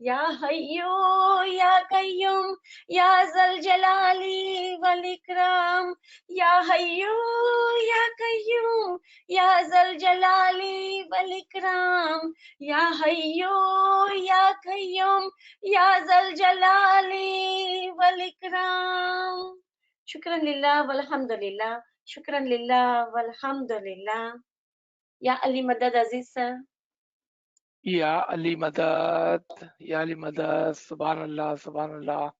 या हय्यू या कय्यूम या ज़ल जलाली वल इकराम, या हय्यू या कय्यूम या ज़ल जलाली वल इकराम, या हय्यू या कय्यूम या ज़ल जलाली वल इकराम। शुक्रन लिल्लाह वल्हम्दुलिल्लाह, शुक्रन लिल्लाह वल्हम्दुलिल्लाह। या अली मदद अजीज सर। या अली मदद, या अली मदद। सुभान अल्लाह, सुभान अल्लाह।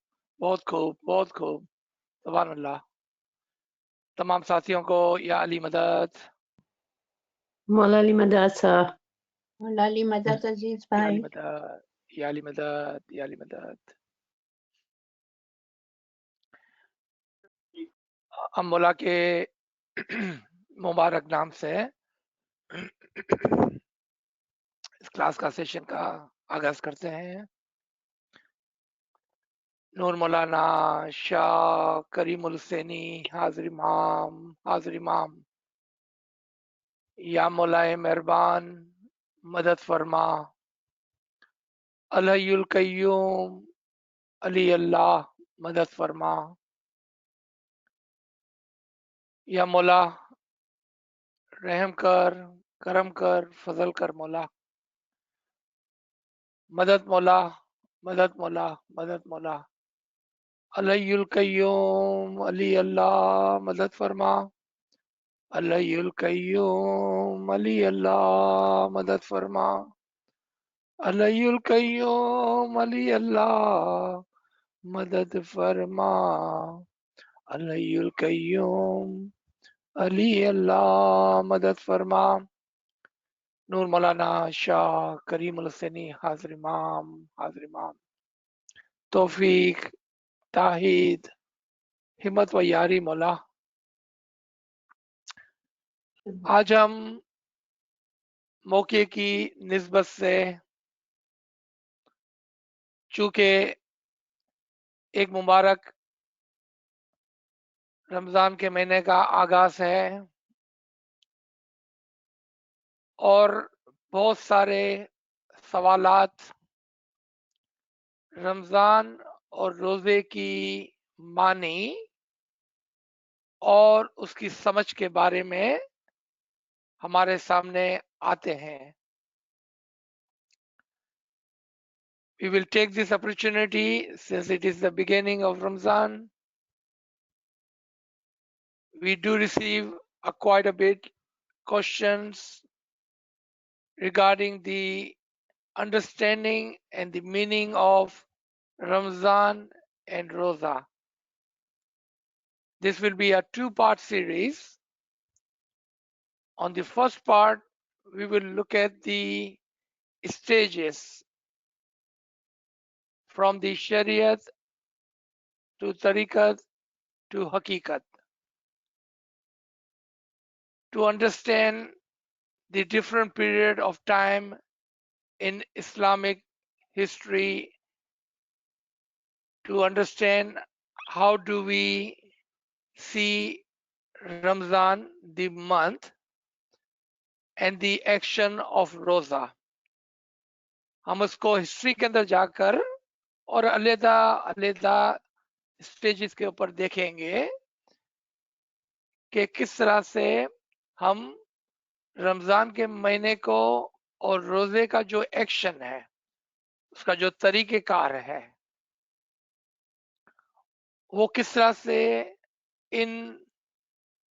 बहुत खूब, बहुत खूब। सुभान अल्लाह। तमाम साथियों को या अली मदद। मौला अली मदद सर। मौला अली मदद अजीज या अली भाई। मदद, या अली मदद, या अली मदद। हम मौला के मुबारक नाम से इस क्लास का सेशन का आगाज करते हैं। नूर मौलाना शाह करीमुल हुसैनी हाजिर इमाम, हाजिर इमाम। या मौलाए मेहरबान मदद फरमा, अल हय्युल कय्यूम, अली अल्लाह मदद फरमा। या मौला रहम कर, करम कर, फजल कर मौला। मदद मौला, मदद मौला, मदद मौला। अल हय्युल कय्यूम, अली अल्लाह मदद फरमा। अल हय्युल कय्यूम, अली अल्लाह मदद फरमा। अल हय्युल कय्यूम, अली अल्लाह मदद फरमा। अल हय्युल कय्यूम, अली अल्लाह मदद फरमा। नूर मौलाना शाह करीमुल हुसैनी हाजिर इमाम, हाजिर इमाम। तौफीक, ताहीद, हिम्मत व यारी मौला। आज हम मौके की निस्बत से, चूंकि एक मुबारक रमज़ान के महीने का आगाज है और बहुत सारे सवालात रमज़ान और रोज़े की मानी और उसकी समझ के बारे में हमारे सामने आते हैं। We will take this opportunity, since it is the beginning of Ramadan. We do receive quite a bit questions regarding the understanding and the meaning of Ramadan and Roza. This will be a two-part series. On the first part, we will look at the stages from the Shariat to Tariqat to Haqiqat, to understand the different period of time in Islamic history, to understand how do we see Ramadan, the month, and the action of Roza. हम उसको history के अंदर जाकर और अलग अलग stages के ऊपर देखेंगे कि किस तरह से हम रमजान के महीने को और रोजे का जो एक्शन है, उसका जो तरीक़ेकार है, वो किस तरह से इन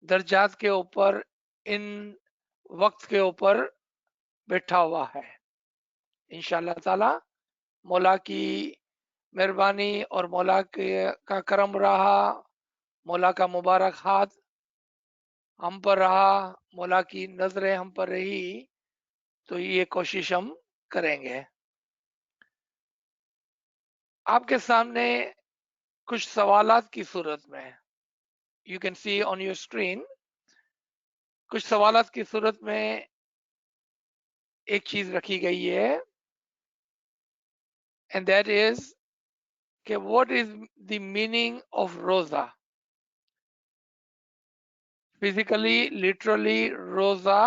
दर्जात के ऊपर, इन वक्त के ऊपर बैठा हुआ है। इंशाअल्लाह ताला मौला की मेहरबानी और मौला का करम रहा, मौला का मुबारक हाथ हम पर रहा, मौला की नजरें हम पर रही, तो ये कोशिश हम करेंगे। आपके सामने कुछ सवालात की सूरत में, you can see on your screen, कुछ सवालात की सूरत में एक चीज रखी गई है, एंड दैट इज कि what is the meaning of रोजा। फिजिकली, लिटरली, रोजा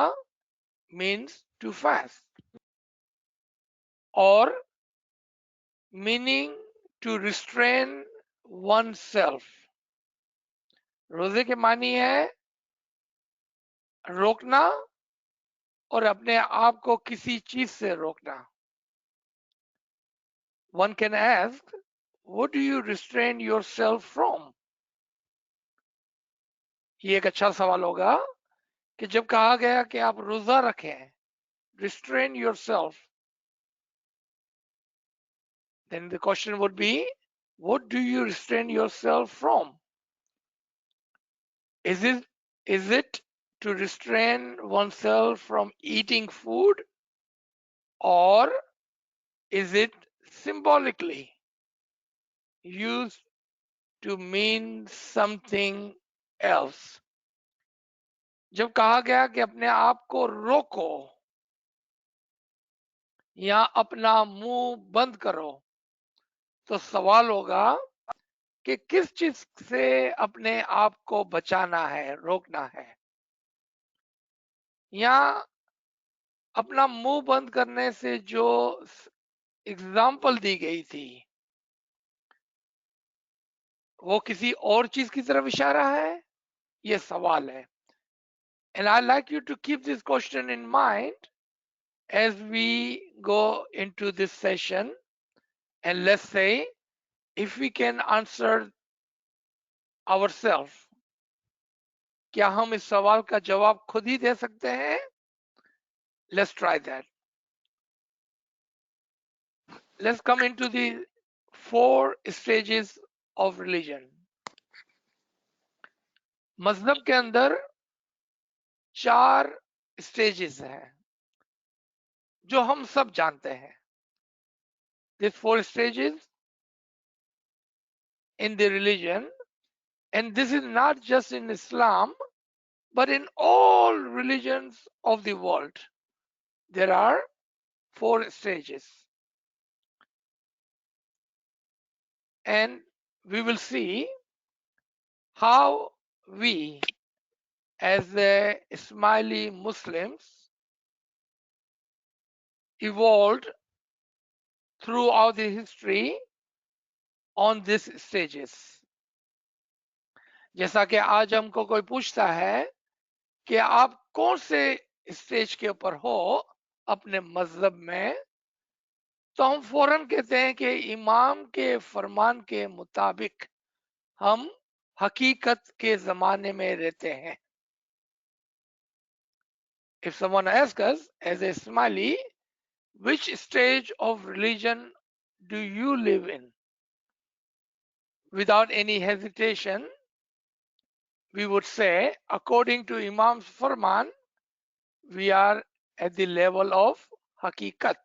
मीन्स टू फास्ट, और meaning to restrain oneself. रोजे के मानी है रोकना और अपने आप को किसी चीज से रोकना. One can ask, what do you restrain yourself from? ये एक अच्छा सवाल होगा कि जब कहा गया कि आप रोजा रखें, restrain yourself, then the question would be, what do you restrain yourself from? Is it to restrain oneself from eating food, or is it symbolically used to mean something else? जब कहा गया कि अपने आप को रोको या अपना मुंह बंद करो, तो सवाल होगा कि किस चीज से अपने आप को बचाना है, रोकना है. या अपना मुंह बंद करने से जो एग्जाम्पल दी गई थी वो किसी और चीज की तरफ इशारा है, ये सवाल है. And I'd like you to keep this question in mind as we go into this session, and let's say if we can answer ourselves, क्या हम इस सवाल का जवाब खुद ही दे सकते हैं? Let's try that. Let's come into the 4 stages of religion. मजहब के अंदर 4 stages हैं जो हम सब जानते हैं. These 4 stages in the religion, and this is not just in Islam but in all religions of the world. There are 4 stages, and we will see how we as the Ismaili Muslims evolved throughout the history on these stages. जैसा कि आज हमको कोई पूछता है कि आप कौन से स्टेज के ऊपर हो अपने मजहब में, तो हम फौरन कहते हैं कि इमाम के फरमान के मुताबिक हम हकीकत के जमाने में रहते हैं. If someone asks us as a Ismaili, which stage of religion do you live in? Without any hesitation, we would say, according to Imam's Farman, we are at the level of Hakikat.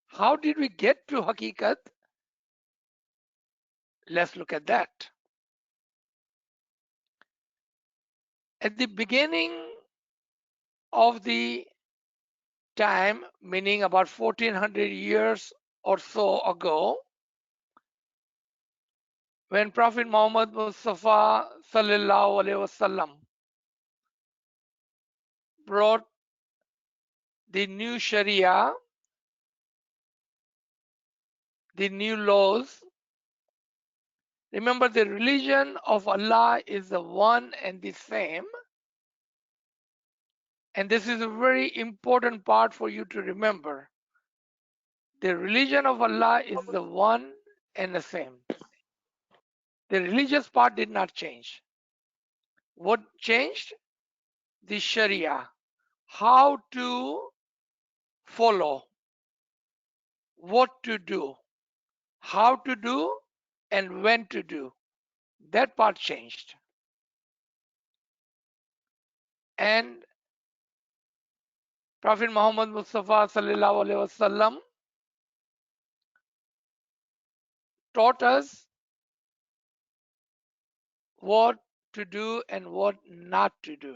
How did we get to Hakikat? Let's look at that. At the beginning of the time, meaning about 1400 years or so ago, when Prophet Muhammad Mustafa sallallahu alaihi wasallam brought the new Sharia, the new laws. Remember, the religion of Allah is the one and the same. And this is a very important part for you to remember. The religion of Allah is the one and the same. The religious part did not change. What changed? The Sharia. How to follow, what to do, how to do, and when to do. That part changed. And Prophet Muhammad Mustafa sallallahu alaihi wasallam taught us what to do and what not to do.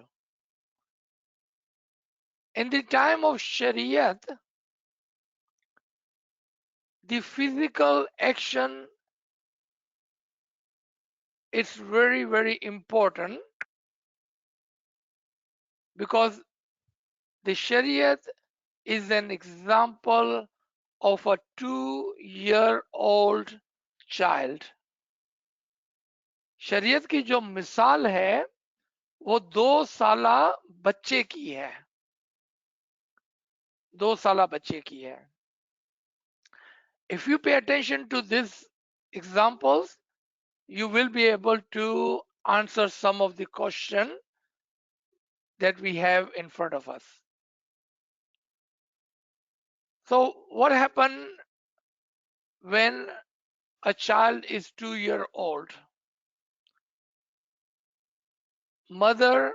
In the time of Shariat, the physical action is very, very important, because the Shariat is an example of a 2-year-old child. शरीयत की जो मिसाल है वो 2 साला बच्चे की है, 2 साला बच्चे की है. If you pay attention to these examples, you will be able to answer some of the question that we have in front of us. So what happened when a child is 2-year old? Mother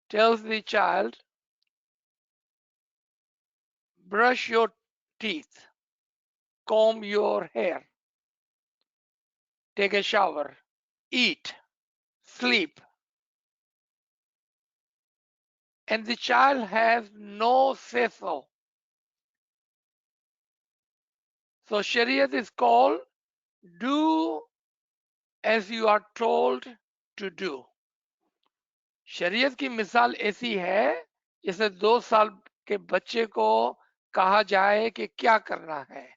tells the child, brush your teeth, comb your hair, take a shower, eat, sleep. And the child has no say so. So Shariat is called do as you are told to do. शरीयत की मिसाल ऐसी है जैसे 2 साल के बच्चे को कहा जाए कि क्या करना है,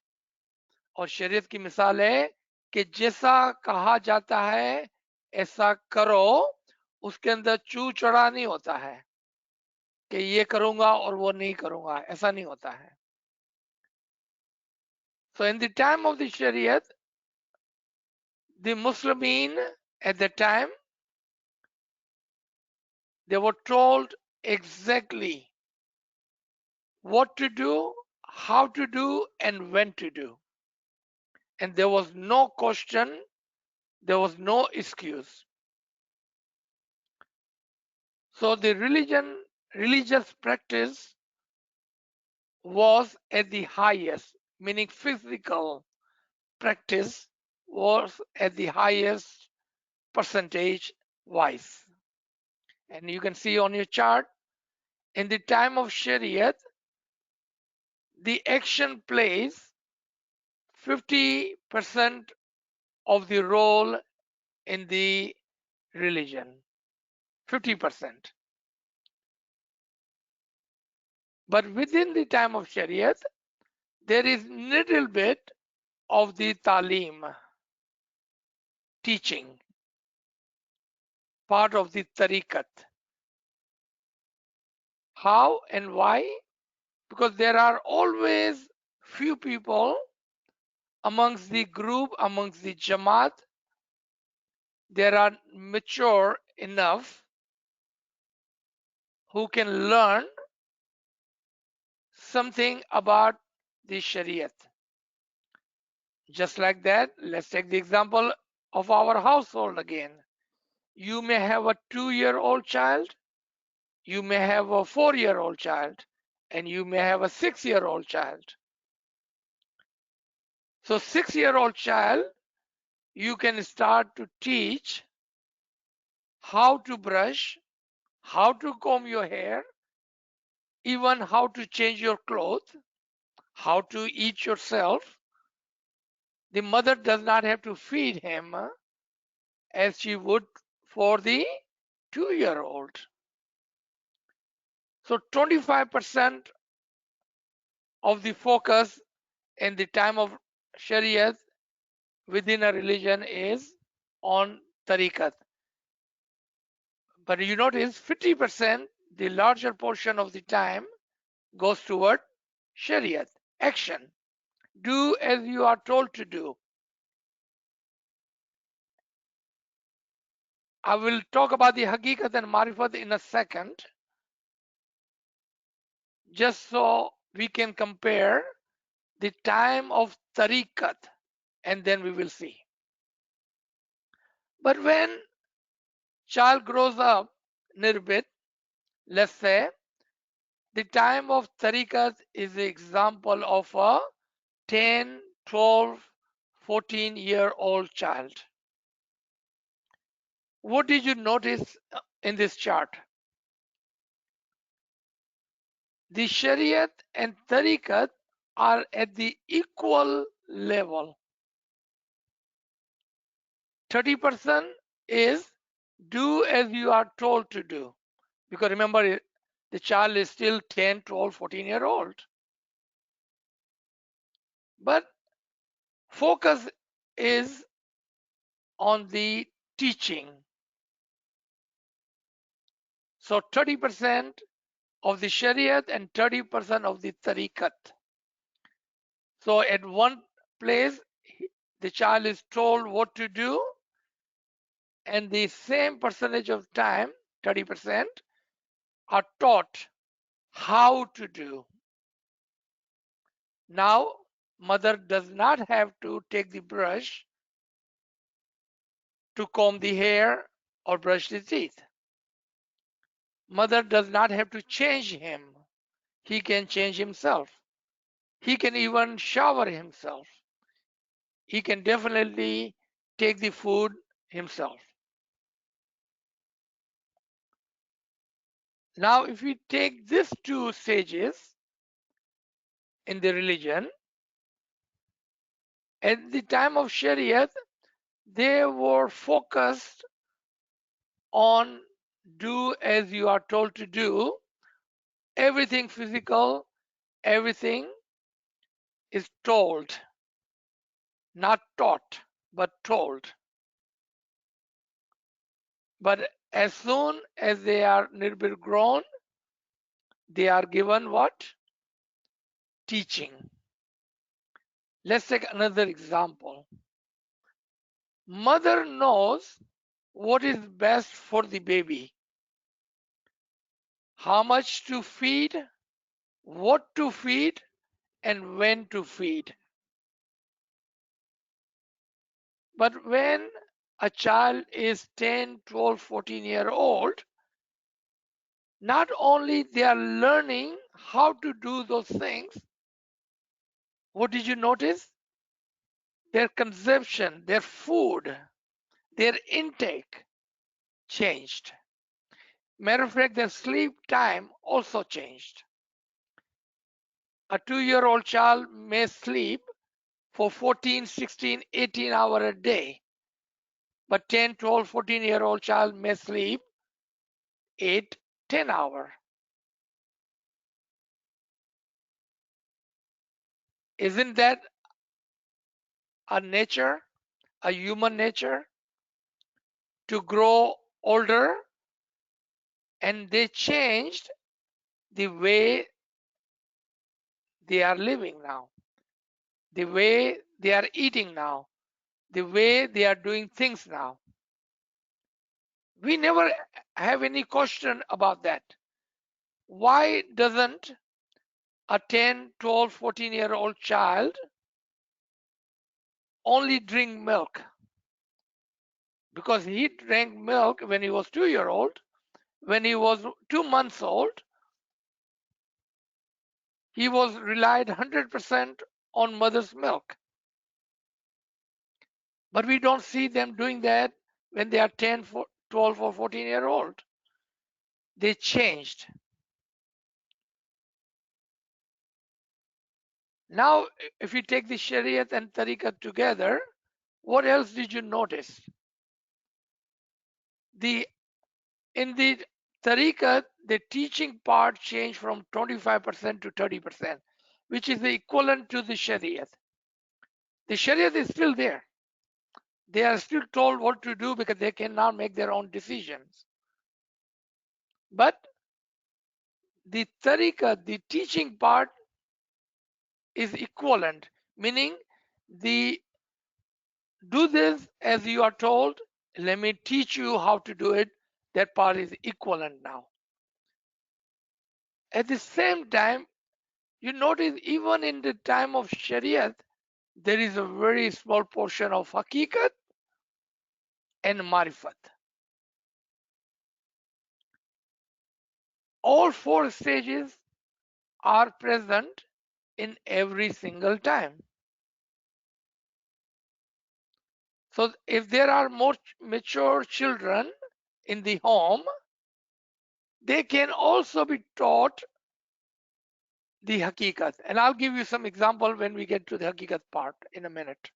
और शरीयत की मिसाल है कि जैसा कहा जाता है ऐसा करो, उसके अंदर चू चढ़ा नहीं होता है कि ये करूंगा और वो नहीं करूंगा, ऐसा नहीं होता है. So in the time of the Shariat, the Muslimin at the time, they were told exactly what to do, how to do, and when to do. And there was no question, there was no excuse. So the religious practice was at the highest, meaning physical practice was at the highest percentage wise. And you can see on your chart, in the time of Shariat, the action plays 50% of the role in the religion. 50%. But within the time of Shariat, there is little bit of the talim, teaching, part of the tariqat. How and why? Because there are always few people amongst the group, amongst the jamaat, there are mature enough who can learn something about the Shariat. Just like that, let's take the example of our household again. You may have a 2-year-old child, you may have a 4-year-old child, and you may have a 6-year-old child. So 6-year-old child, you can start to teach how to brush, how to comb your hair, even how to change your clothes, how to eat yourself. The mother does not have to feed him as she would for the 2-year-old. So 25% of the focus in the time of Shariat within a religion is on tariqat. But you notice 50%, the larger portion of the time goes toward Shariat, action. Do as you are told to do. I will talk about the Haqiqat and Marifat in a second, just so we can compare the time of tariqat, and then we will see. But when child grows up, nirbit, let's say, the time of tariqat is the example of a 10, 12, 14-year-old child. What did you notice in this chart? The Shariat and tariqat are at the equal level. 30% is do as you are told to do. Because remember, the child is still 10, 12, 14-year-old. But focus is on the teaching. So 30% of the Shariat and 30% of the Tariqat. So at one place, the child is told what to do, and the same percentage of time, 30%, are taught how to do. Now, mother does not have to take the brush to comb the hair or brush the teeth. Mother does not have to change him. He can change himself. He can even shower himself. He can definitely take the food himself. Now, if we take these two stages in the religion, at the time of Shariat, they were focused on do as you are told to do. Everything physical, everything is told, not taught, but told. But as soon as they are a little bit grown, they are given what? Teaching. Let's take another example. Mother knows what is best for the baby, how much to feed, what to feed, and when to feed. But when a child is 10, 12, 14-year old, not only they are learning how to do those things, what did you notice? Their consumption, their food, their intake changed. Matter of fact, their sleep time also changed. A 2-year-old child may sleep for 14, 16, 18 hours a day, but 10, 12, 14-year-old child may sleep 8, 10 hours. Isn't that a nature, a human nature, to grow older? And they changed the way they are living now, the way they are eating now, the way they are doing things now. We never have any question about that. Why doesn't a 10, 12, 14-year-old child only drink milk? Because he drank milk when he was 2-year-old. When he was 2 months old, he was relied 100% on mother's milk. But we don't see them doing that when they are 10, 12 or 14-year-old. They changed. Now, if you take the Shariat and Tariqat together, what else did you notice? In the Tariqat, the teaching part changed from 25% to 30%, which is the equivalent to the Shariat. The Shariat is still there. They are still told what to do because they cannot make their own decisions. But the Tariqat, the teaching part, is equivalent, meaning the do this as you are told, let me teach you how to do it. That part is equivalent now. At the same time, you notice even in the time of Shariat, there is a very small portion of Hakikat and Marifat. All 4 stages are present in every single time. So if there are more mature children in the home, they can also be taught the Hakikat. And I'll give you some example when we get to the Hakikat part in a minute.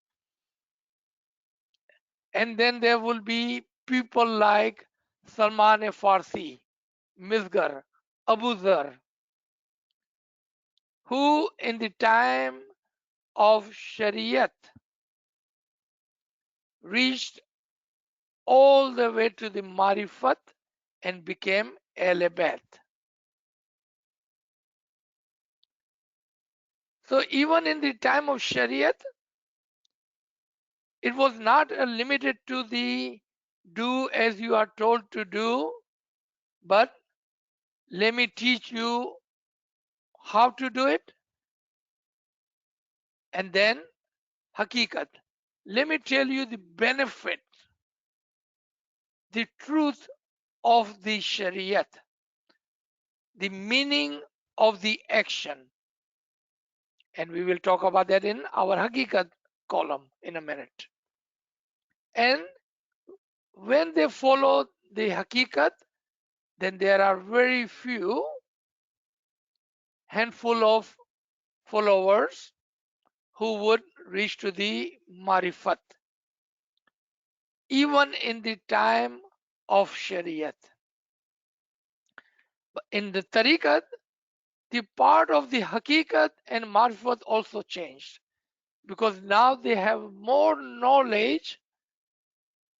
And then there will be people like Salman Farsi, Misgar, Abu Dhar, who in the time of Shariat reached all the way to the Marifat and became ALWAAZ. So even in the time of Shariat, it was not limited to the do as you are told to do, but let me teach you how to do it, and then Hakikat. Let me tell you the benefit, the truth of the Shariat, the meaning of the action. And we will talk about that in our Hakikat column in a minute. And when they follow the Hakikat, then there are very few handful of followers who would reach to the Marifat, even in the time of Shariat. In the Tariqat, the part of the Hakikat and Marifat also changed, because now they have more knowledge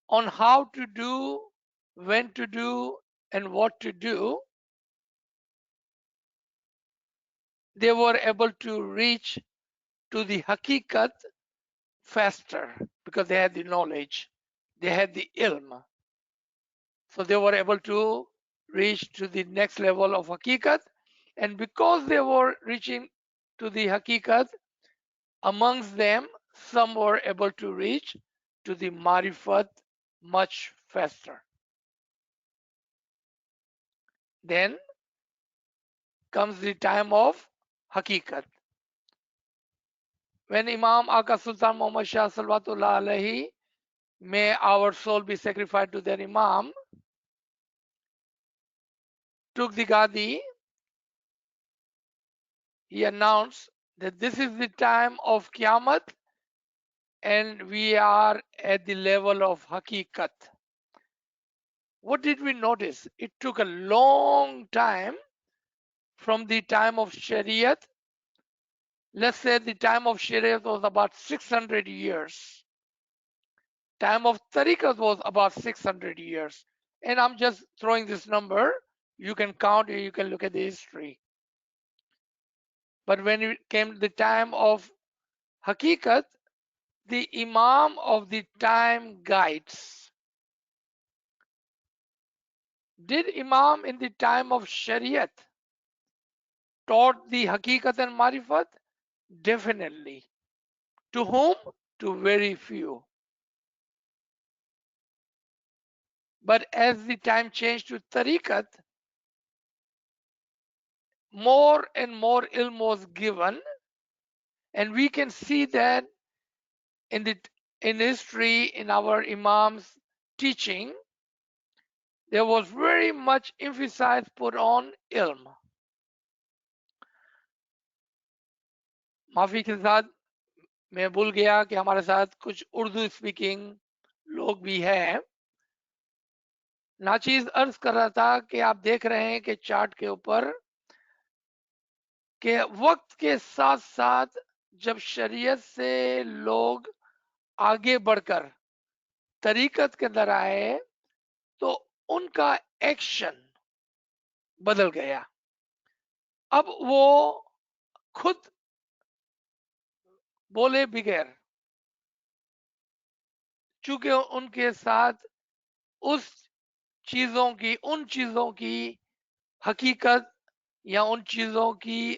on how to do, when to do, and what to do. They were able to reach to the Hakikat faster because they had the knowledge, they had the ilm. So they were able to reach to the next level of Hakikat. And because they were reaching to the Hakikat, amongst them, some were able to reach to the Marifat much faster. Then comes the time of Hakikat. When Imam Aka Sultan Muhammad Shah Salawatullah Alaihi, may our soul be sacrificed to their Imam, took the Gadi, he announced that this is the time of Qiyamah and we are at the level of Hakikat. What did we notice? It took a long time from the time of Shariat. Let's say the time of Shariat was about 600 years. Time of Tariqat was about 600 years. And I'm just throwing this number. You can count, you can look at the history. But when it came to the time of Hakikat, the Imam of the time guides. Did Imam in the time of Shariat taught the Hakikat and Marifat? Definitely. To whom? To very few. But as the time changed to Tariqat, more and more ilm was given, and we can see that in history, in our Imam's teaching, there was very much emphasis put on ilm. माफी के साथ मैं भूल गया कि हमारे साथ कुछ उर्दू स्पीकिंग लोग भी हैं। नाचीज अर्ज कर रहा था कि आप देख रहे हैं कि चार्ट के ऊपर कि वक्त के साथ साथ जब शरीयत से लोग आगे बढ़कर तरीकत के अंदर आए तो उनका एक्शन बदल गया। अब वो खुद बोले बगैर, चूंकि उनके साथ उन चीजों की हकीकत या उन चीजों की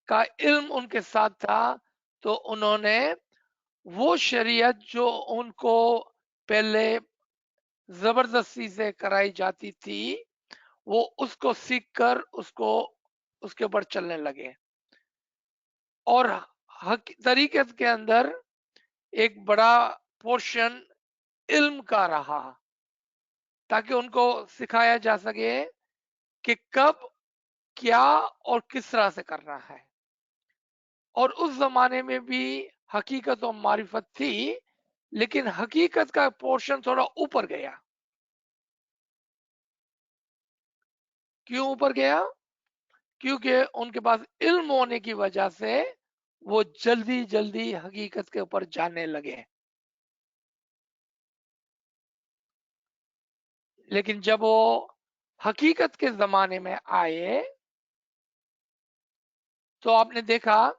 का इल्म उनके साथ था, तो उन्होंने वो शरीयत जो उनको पहले जबरदस्ती से कराई जाती थी, वो उसको सीखकर उसके ऊपर चलने लगे। और तरीकत के अंदर एक बड़ा पोर्शन इल्म का रहा, ताकि उनको सिखाया जा सके कि कब क्या और किस तरह से करना है। और उस जमाने में भी हकीकत और मारिफत थी, लेकिन हकीकत का पोर्शन थोड़ा ऊपर गया। क्यों ऊपर गया? क्योंकि उनके पास इल्म होने की वजह से वो जल्दी जल्दी हकीकत के ऊपर जाने लगे। लेकिन जब वो हकीकत के जमाने में आए तो आपने देखा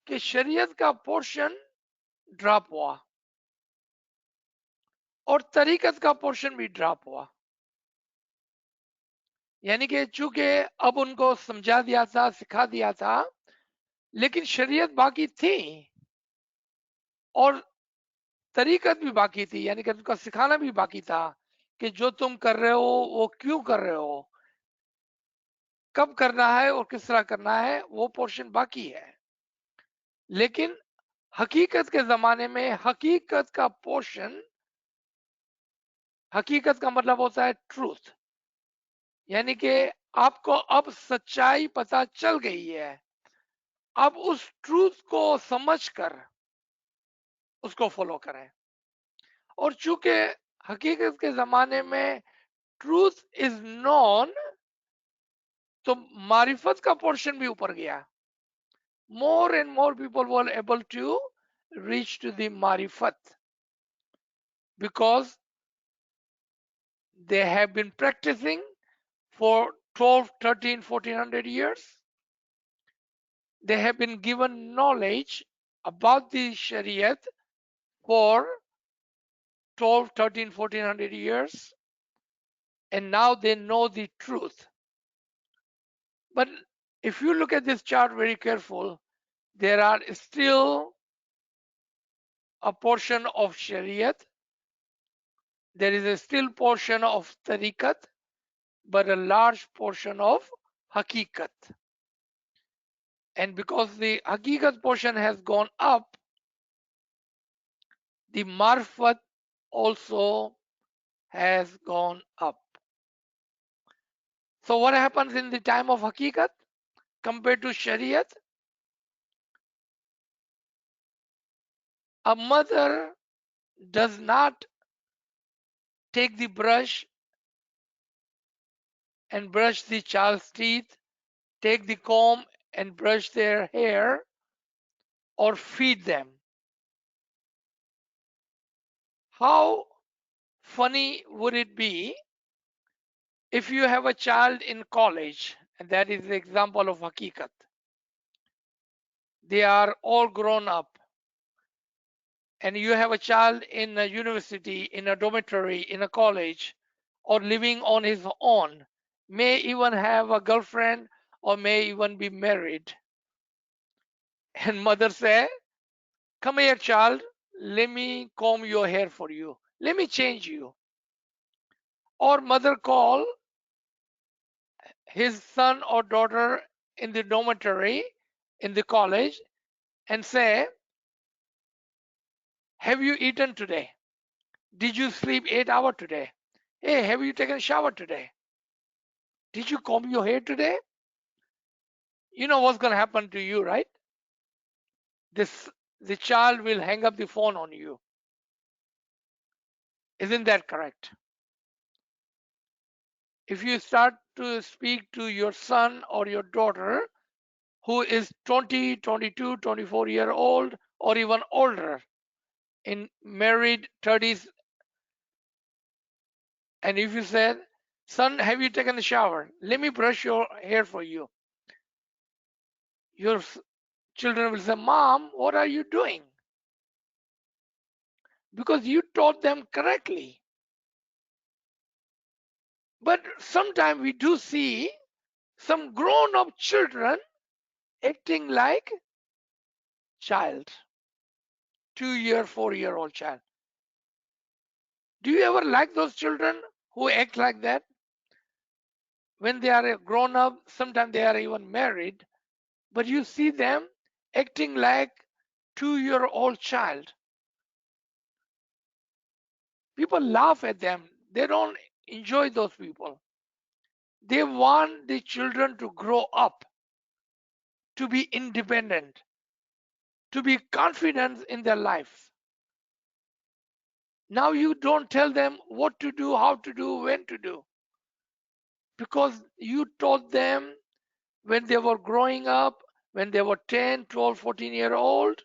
कि शरीयत का पोर्शन ड्रॉप हुआ और तरीकत का पोर्शन भी ड्रॉप हुआ। यानी कि चूंकि अब उनको समझा दिया था, सिखा दिया था, लेकिन शरीयत बाकी थी और तरीकत भी बाकी थी, यानी कि उनका सिखाना भी बाकी था कि जो तुम कर रहे हो वो क्यों कर रहे हो, कब करना है और किस तरह करना है, वो पोर्शन बाकी है। लेकिन हकीकत के जमाने में हकीकत का पोर्शन, हकीकत का मतलब होता है ट्रूथ, यानी कि आपको अब सच्चाई पता चल गई है, अब उस ट्रूथ को समझकर उसको फॉलो करें। और चूंकि हकीकत के जमाने में ट्रूथ इज नॉन, तो मारिफत का पोर्शन भी ऊपर गया। more and more people were able to reach to the marifat because they have been practicing for 12, 13, 1400 years. They have been given knowledge about the Shariat for 12, 13, 1400 years, and now they know the truth. But if you look at this chart very careful, there are still a portion of Shariat, there is a still portion of Tariqat, but a large portion of Hakikat. And because the Hakikat portion has gone up, the Marfat also has gone up. So what happens in the time of Hakikat compared to Shariat? A mother does not take the brush and brush the child's teeth, take the comb and brush their hair, or feed them. How funny would it be if you have a child in college, and that is the example of Hakikat. They are all grown up, and you have a child in a university, in a dormitory, in a college, or living on his own, may even have a girlfriend or may even be married. And mother say, come here child, let me comb your hair for you, let me change you. Or mother call his son or daughter in the dormitory in the college and say, have you eaten today? Did you sleep 8 hours today? Hey, have you taken a shower today? Did you comb your hair today? You know what's going to happen to you, right? The child will hang up the phone on you. Isn't that correct? If you start to speak to your son or your daughter who is 20, 22, 24-year old or even older, in married 30s, and if you said, son, have you taken a shower? Let me brush your hair for you. Your children will say, Mom, what are you doing? Because you taught them correctly. But sometimes we do see some grown up children acting like child, 2-year, 4-year-old child. Do you ever like those children who act like that? When they are grown up, sometimes they are even married, but you see them acting like 2-year-old child. People laugh at them. They don't enjoy those people. They want the children to grow up, to be independent, to be confident in their life. Now you don't tell them what to do, how to do, when to do, because you taught them when they were growing up when they were 10, 12, 14-year old.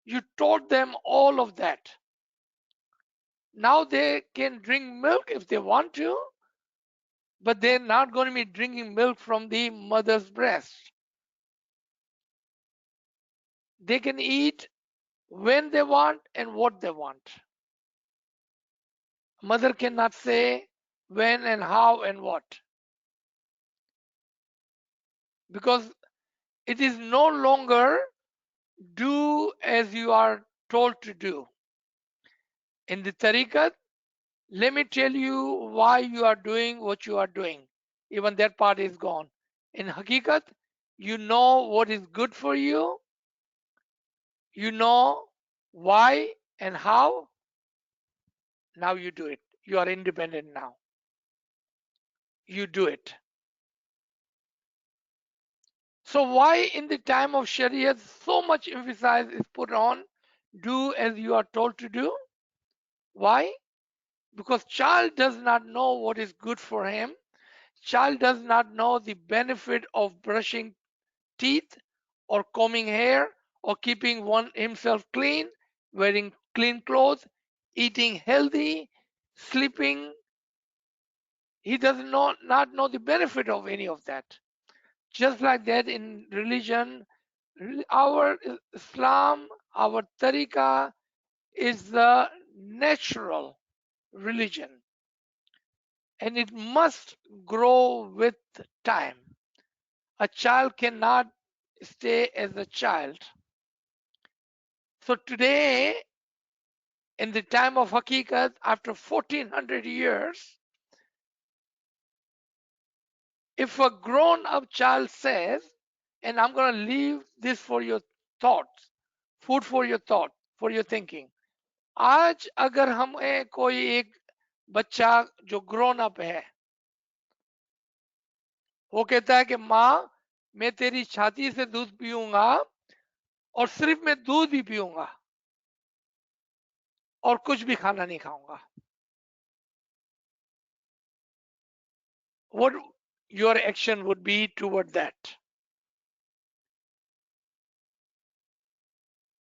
You taught them all of that. Now they can drink milk if they want to, but they're not going to be drinking milk from the mother's breast. They can eat when they want and what they want. Mother cannot say when and how and what, because it is no longer do as you are told to do. In the tariqat, let me tell you why you are doing what you are doing. Even that part is gone. In hakikat, you know what is good for you, you know why and how. Now you do it. You are independent now. You do it. So why in the time of Sharia so much emphasis is put on do as you are told to do? Why? Because child does not know what is good for him. Child does not know the benefit of brushing teeth or combing hair or keeping one himself clean, wearing clean clothes, eating healthy, sleeping. He does not know the benefit of any of that. Just like that in religion, our Islam, our tariqah is the natural religion, and it must grow with time. A child cannot stay as a child. So today, in the time of Hakikat, after 1400 years, if a grown up child says, and I'm going to leave this for your thoughts, food for your thought, for your thinking. आज अगर हमें कोई एक बच्चा जो grown up है वो कहता है कि माँ मैं तेरी छाती से दूध पीऊंगा और सिर्फ मैं दूध ही पीऊंगा और कुछ भी खाना नहीं खाऊंगा, what your action would be toward that?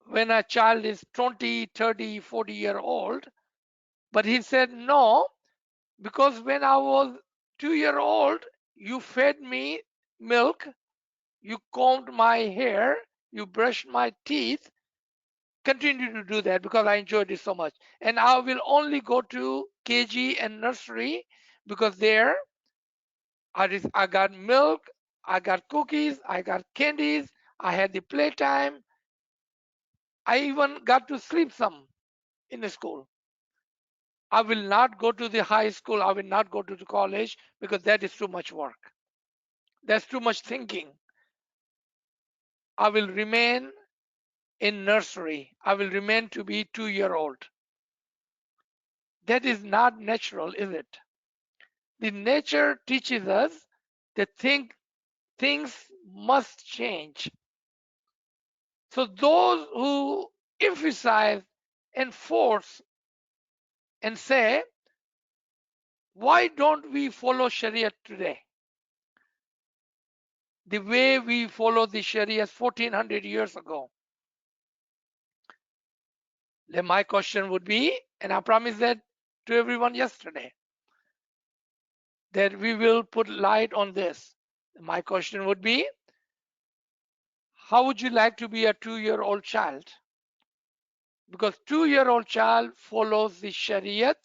When a child is 20, 30, 40-year old, but he said no, because when I was 2-year old, you fed me milk, you combed my hair, you brushed my teeth, continue to do that because I enjoyed it so much. And I will only go to KG and nursery because there I got milk, I got cookies, I got candies, I had the playtime. I even got to sleep some in the school. I will not go to the high school, I will not go to the college because that is too much work. That's too much thinking. I will remain in nursery. I will remain to be 2-year old. That is not natural, is it? The nature teaches us that things must change. So those who emphasize and force and say, why don't we follow Sharia today? The way we follow the Sharia 1400 years ago. Then my question would be, and I promised that to everyone yesterday, that we will put light on this. My question would be, how would you like to be a 2-year-old child? Because 2-year-old child follows the Shariat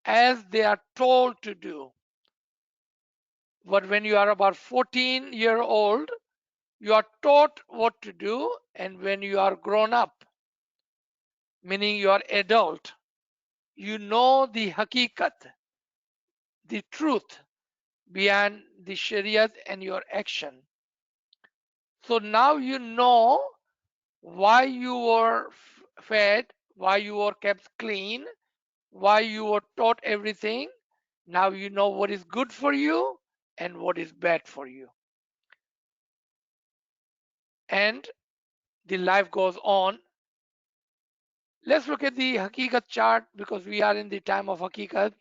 as they are told to do. But when you are about 14-year-old, you are taught what to do, and when you are grown up, meaning you are adult, you know the hakikat, the truth behind the Shariat and your action. So now you know why you were fed, why you were kept clean, why you were taught everything. Now you know what is good for you and what is bad for you. And the life goes on. Let's look at the Hakikat chart because we are in the time of Hakikat.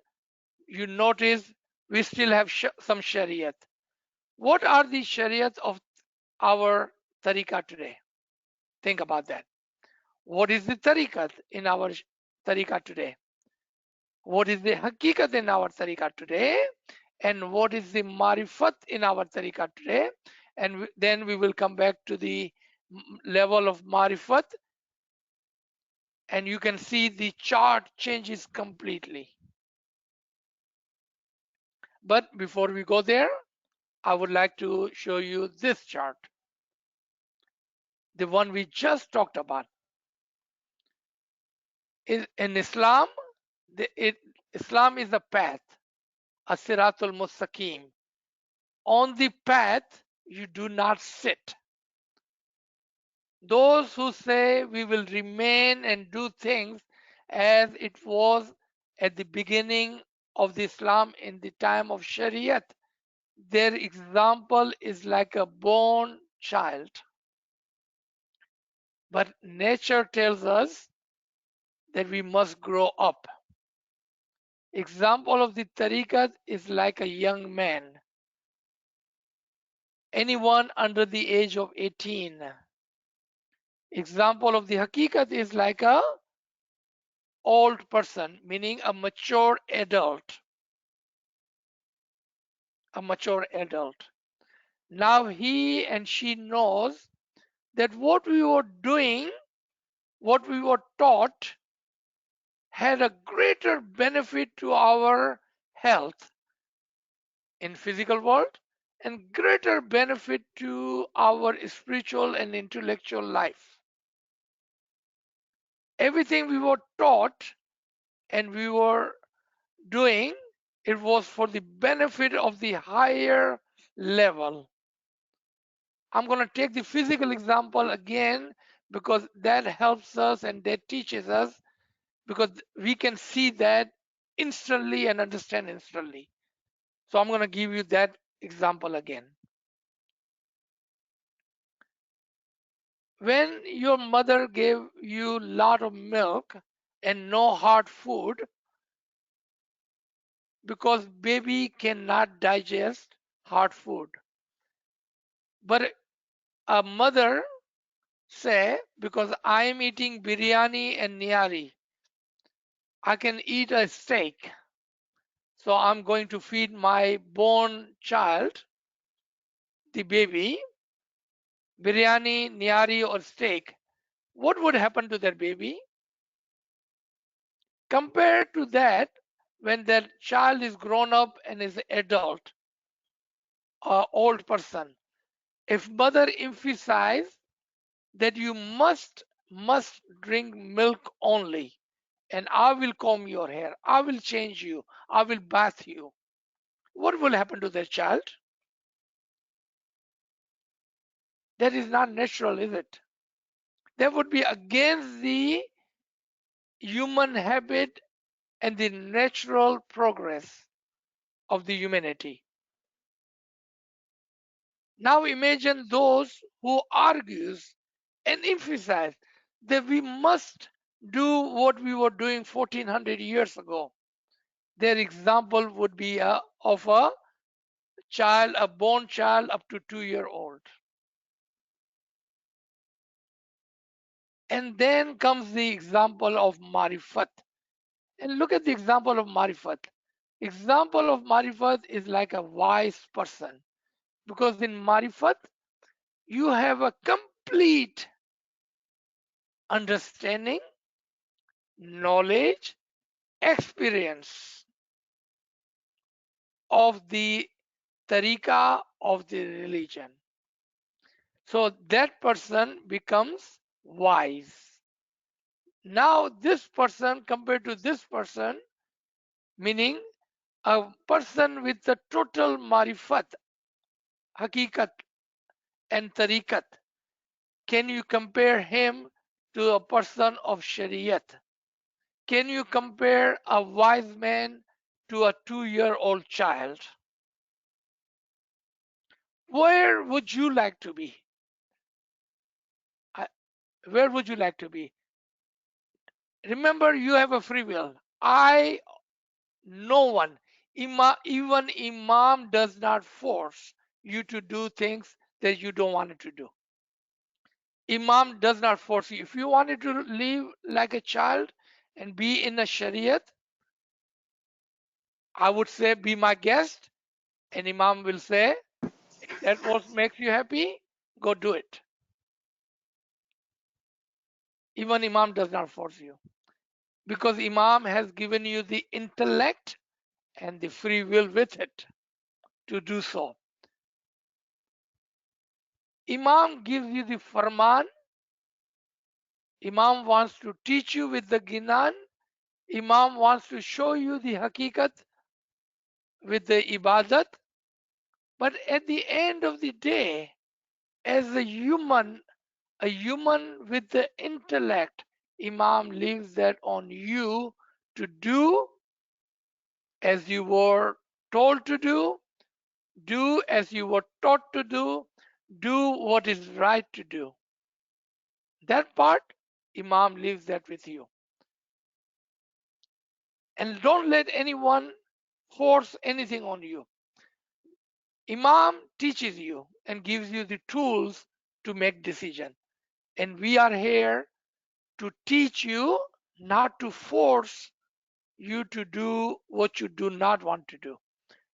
You notice we still have some Shariat. What are the Shariats of our tariqah today? Think about that. What is the tariqat in our tariqah today? What is the hakikat in our tariqah today? And what is the marifat in our tariqah today? And then we will come back to the level of marifat, and you can see the chart changes completely. But before we go there, I would like to show you this chart, the one we just talked about. In Islam, Islam is a path, a siratul mustaqim. On the path, you do not sit. Those who say we will remain and do things as it was at the beginning of the Islam in the time of Shariat, their example is like a born child. But nature tells us that we must grow up. Example of the tariqat is like a young man, anyone under the age of 18. Example of the hakikat is like a old person, meaning a mature adult. A mature adult. Now he and she knows that what we were doing, what we were taught, had a greater benefit to our health in physical world and greater benefit to our spiritual and intellectual life. Everything we were taught and we were doing, it was for the benefit of the higher level. I'm going to take the physical example again because that helps us and that teaches us, because we can see that instantly and understand instantly. So I'm going to give you that example again. When your mother gave you a lot of milk and no hard food, because baby cannot digest hard food. But a mother say, because I am eating biryani and nihari, I can eat a steak. So I'm going to feed my born child, the baby, biryani, nihari, or steak. What would happen to that baby? Compared to that, when that child is grown up and is adult or old person, if mother emphasize that you must drink milk only, and I will comb your hair, I will change you, I will bath you, what will happen to that child? That is not natural, is it? That would be against the human habit and the natural progress of the humanity. Now imagine those who argues and emphasize that we must do what we were doing 1400 years ago. Their example would be of a child, a born child up to 2 year old. And then comes the example of marifat. And look at the example of marifat. Example of marifat is like a wise person, because in marifat you have a complete understanding, knowledge, experience of the tariqah of the religion. So that person becomes wise. Now this person compared to this person, meaning a person with the total marifat, hakikat and tariqat, can you compare him to a person of shariat? Can you compare a wise man to a 2-year-old child? Where would you like to be? Where would you like to be? Remember, you have a free will. No one, even Imam does not force you to do things that you don't want it to do. Imam does not force you. If you wanted to live like a child and be in a Shariat, I would say be my guest, and Imam will say, if that what makes you happy, go do it. Even Imam does not force you, because Imam has given you the intellect and the free will with it to do so. Imam gives you the farman. Imam wants to teach you with the ginan. Imam wants to show you the hakikat with the ibadat. But at the end of the day, as a human with the intellect, Imam leaves that on you to do as you were told to do as you were taught to do what is right to do. That part, Imam leaves that with you. And don't let anyone force anything on you. Imam teaches you and gives you the tools to make decision. And we are here to teach you, not to force you to do what you do not want to do.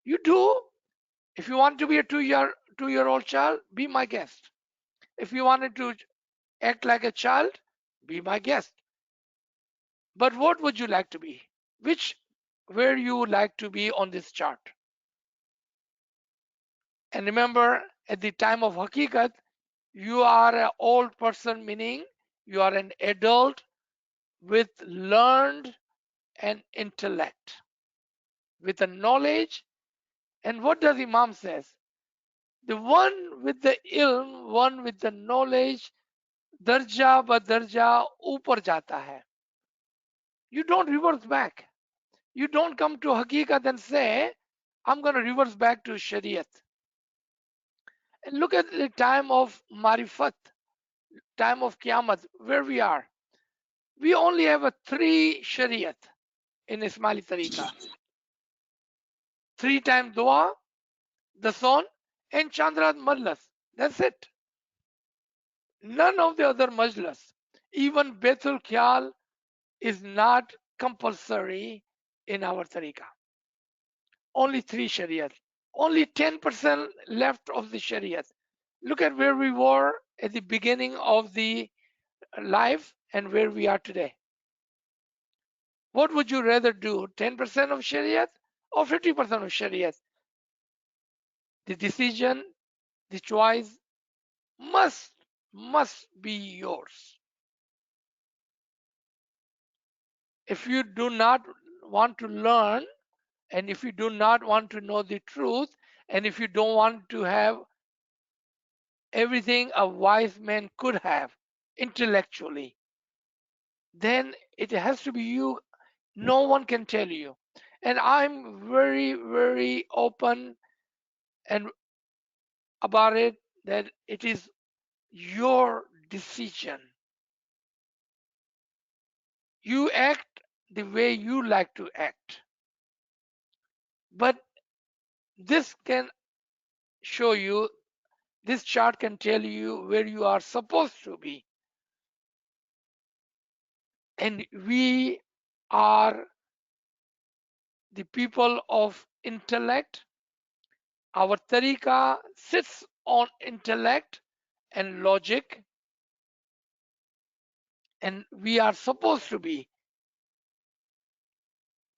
You do. If you want to be a two-year-old child, be my guest. If you wanted to act like a child, be my guest. But what would you like to be? Where you would like to be on this chart? And remember, at the time of Hakikat, you are an old person, meaning you are an adult with learned and intellect, with a knowledge. And what does Imam says? The one with the ilm, one with the knowledge, darja ba darja upar jata hai. You don't reverse back. You don't come to Hakikat and say, I'm going to reverse back to Shariat. And look at the time of Marifat, time of Qiyamah, where we are. We only have a 3 Shariat in Ismaili Tariqa. 3 times Dua, the Son, and Chandrat Majlis. That's it. None of the other Majlis. Even Betul Khyal is not compulsory in our Tariqa. Only 3 Shariat. Only 10% left of the Shariat. Look at where we were at the beginning of the life and where we are today. What would you rather do, 10% of Shariat or 50% of Shariat? The decision, the choice must be yours. If you do not want to learn, and if you do not want to know the truth, and if you don't want to have everything a wise man could have intellectually, then it has to be you. No one can tell you. And I'm very, very open and about it, that it is your decision. You act the way you like to act. But this can show you, this chart can tell you where you are supposed to be. And we are the people of intellect. Our tariqa sits on intellect and logic, and we are supposed to be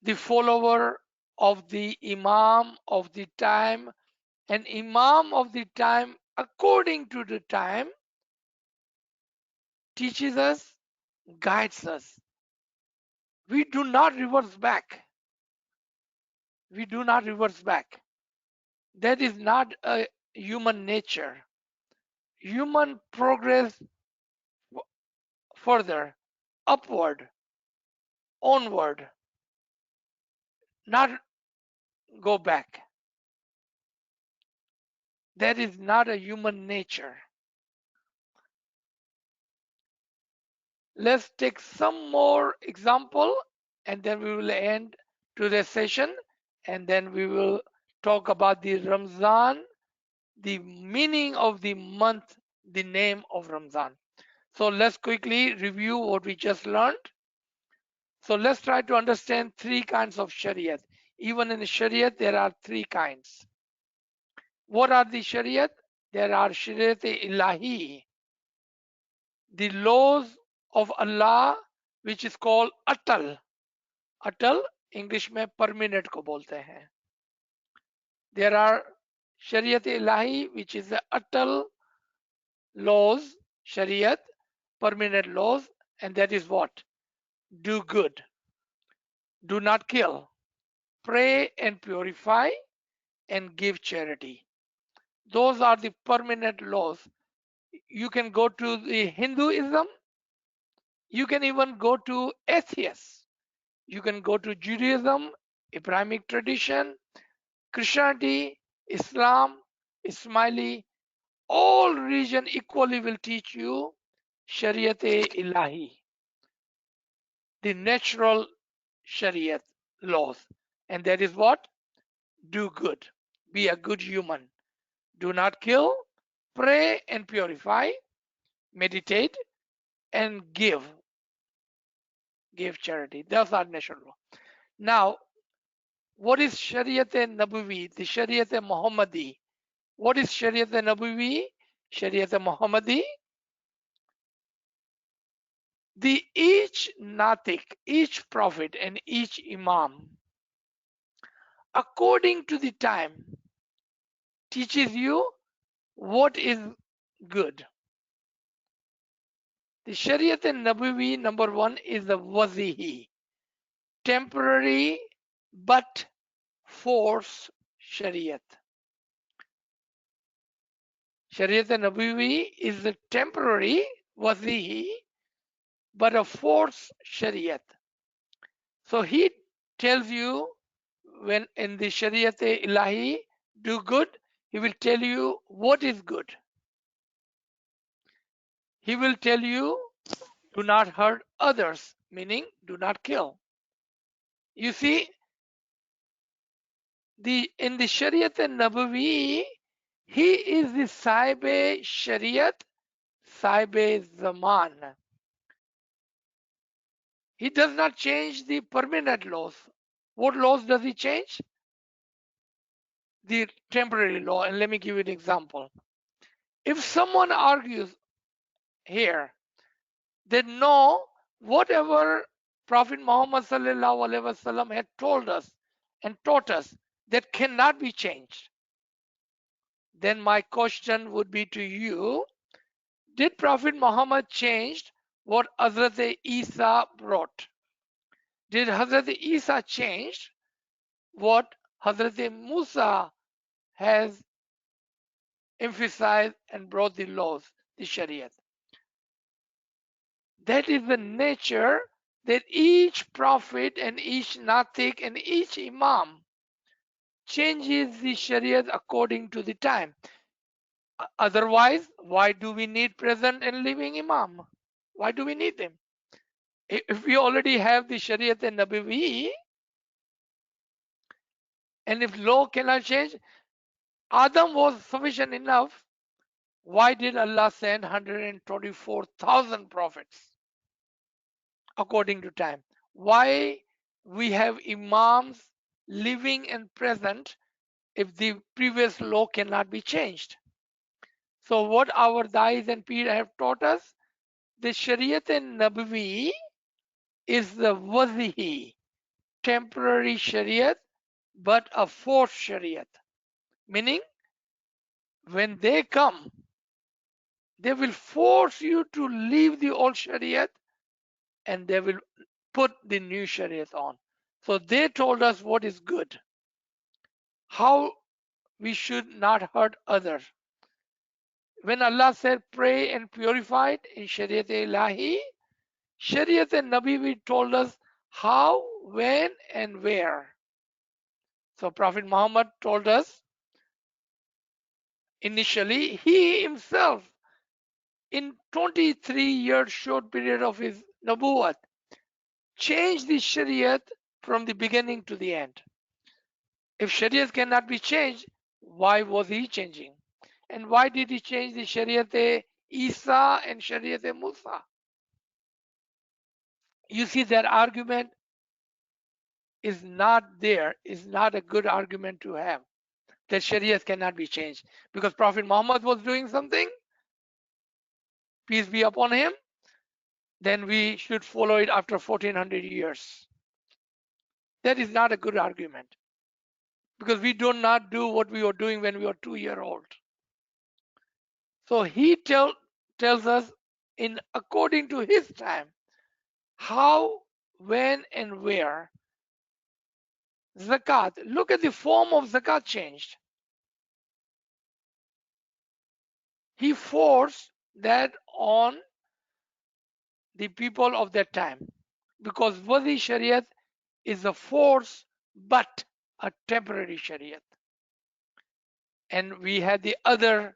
the follower of the Imam of the time. And Imam of the time, according to the time, teaches us, guides us. We do not reverse back. We do not reverse back. That is not a human nature. Human progress further, upward, onward, not go back. That is not a human nature. Let's take some more example, and then we will end today's session, and then we will talk about the Ramzan, the meaning of the month, the name of Ramadan. So let's quickly review what we just learned. So let's try to understand three kinds of Shariat. Even in the Shariat, there are three kinds. What are the Shariat? There are Shariat Ilahi, the laws of Allah, which is called Atal. Atal English में permanent को बोलते हैं. There are Shariat Ilahi, which is the Atal laws, Shariat, permanent laws, and that is what? Do good, do not kill, pray and purify, and give charity. Those are the permanent laws. You can go to the Hinduism, you can even go to atheists, you can go to Judaism, Abrahamic tradition, Christianity, Islam, Ismaili, all religion equally will teach you Shariat-e-Ilahi, the natural Shariat laws. And that is what? Do good. Be a good human. Do not kill, pray and purify, meditate and give. Give charity. Those are natural law. Now, what is Shariat-e-Nabawi, the Shariat-e-Muhammadi? What is Shariat-e-Nabawi? Shariat-e-Muhammadi? The each natik, each prophet and each imam, according to the time, teaches you what is good. The Shariat Nabawi number one is the wazihi, temporary but force Shariat. Shariat Nabawi is the temporary wazihi but a force Shariat. So he tells you when in the Shariat Ilahi do good, he will tell you what is good. He will tell you do not hurt others, meaning do not kill. You see, in the Shariat Nabawi, he is the Sahibe Shariat, Sahibe Zaman. He does not change the permanent laws. What laws does he change? The temporary law. And let me give you an example. If someone argues here that no, whatever Prophet Muhammad sallallahu alaihi wasallam had told us and taught us, that cannot be changed, then my question would be to you, did Prophet Muhammad change what Hazrat Isa brought? Did Hazrat Isa change what Hazrat Musa has emphasized and brought the laws, the Shariat? That is the nature that each prophet and each natik and each imam changes the Shariat according to the time. Otherwise, why do we need present and living imam? Why do we need them? If we already have the Shariat and Nabawi, and if law cannot change, Adam was sufficient enough. Why did Allah send 124,000 prophets according to time? Why we have imams living and present if the previous law cannot be changed? So what our Dais and Pir have taught us, the Shariat and Nabawi is the wazihi, temporary Shariat, but a forced Shariat. Meaning, when they come, they will force you to leave the old Shariat and they will put the new Shariat on. So they told us what is good, how we should not hurt others. When Allah said pray and purify in Shariat Ilahi, Shariat and Nabi told us how, when, and where. So Prophet Muhammad told us initially, he himself, in 23 years short period of his Nabuwat, changed the Shariat from the beginning to the end. If Shariat cannot be changed, why was he changing? And why did he change the Shariat Isa and Shariat Musa? You see, that argument is not there, is not a good argument to have. That Shariat cannot be changed. Because Prophet Muhammad was doing something, peace be upon him, then we should follow it after 1400 years. That is not a good argument. Because we do not do what we were doing when we were 2 years old. So he tells us in according to his time how, when, and where zakat. Look at the form of zakat changed. He forced that on the people of that time because Wadi Shariat is a force but a temporary Shariat. And we had the other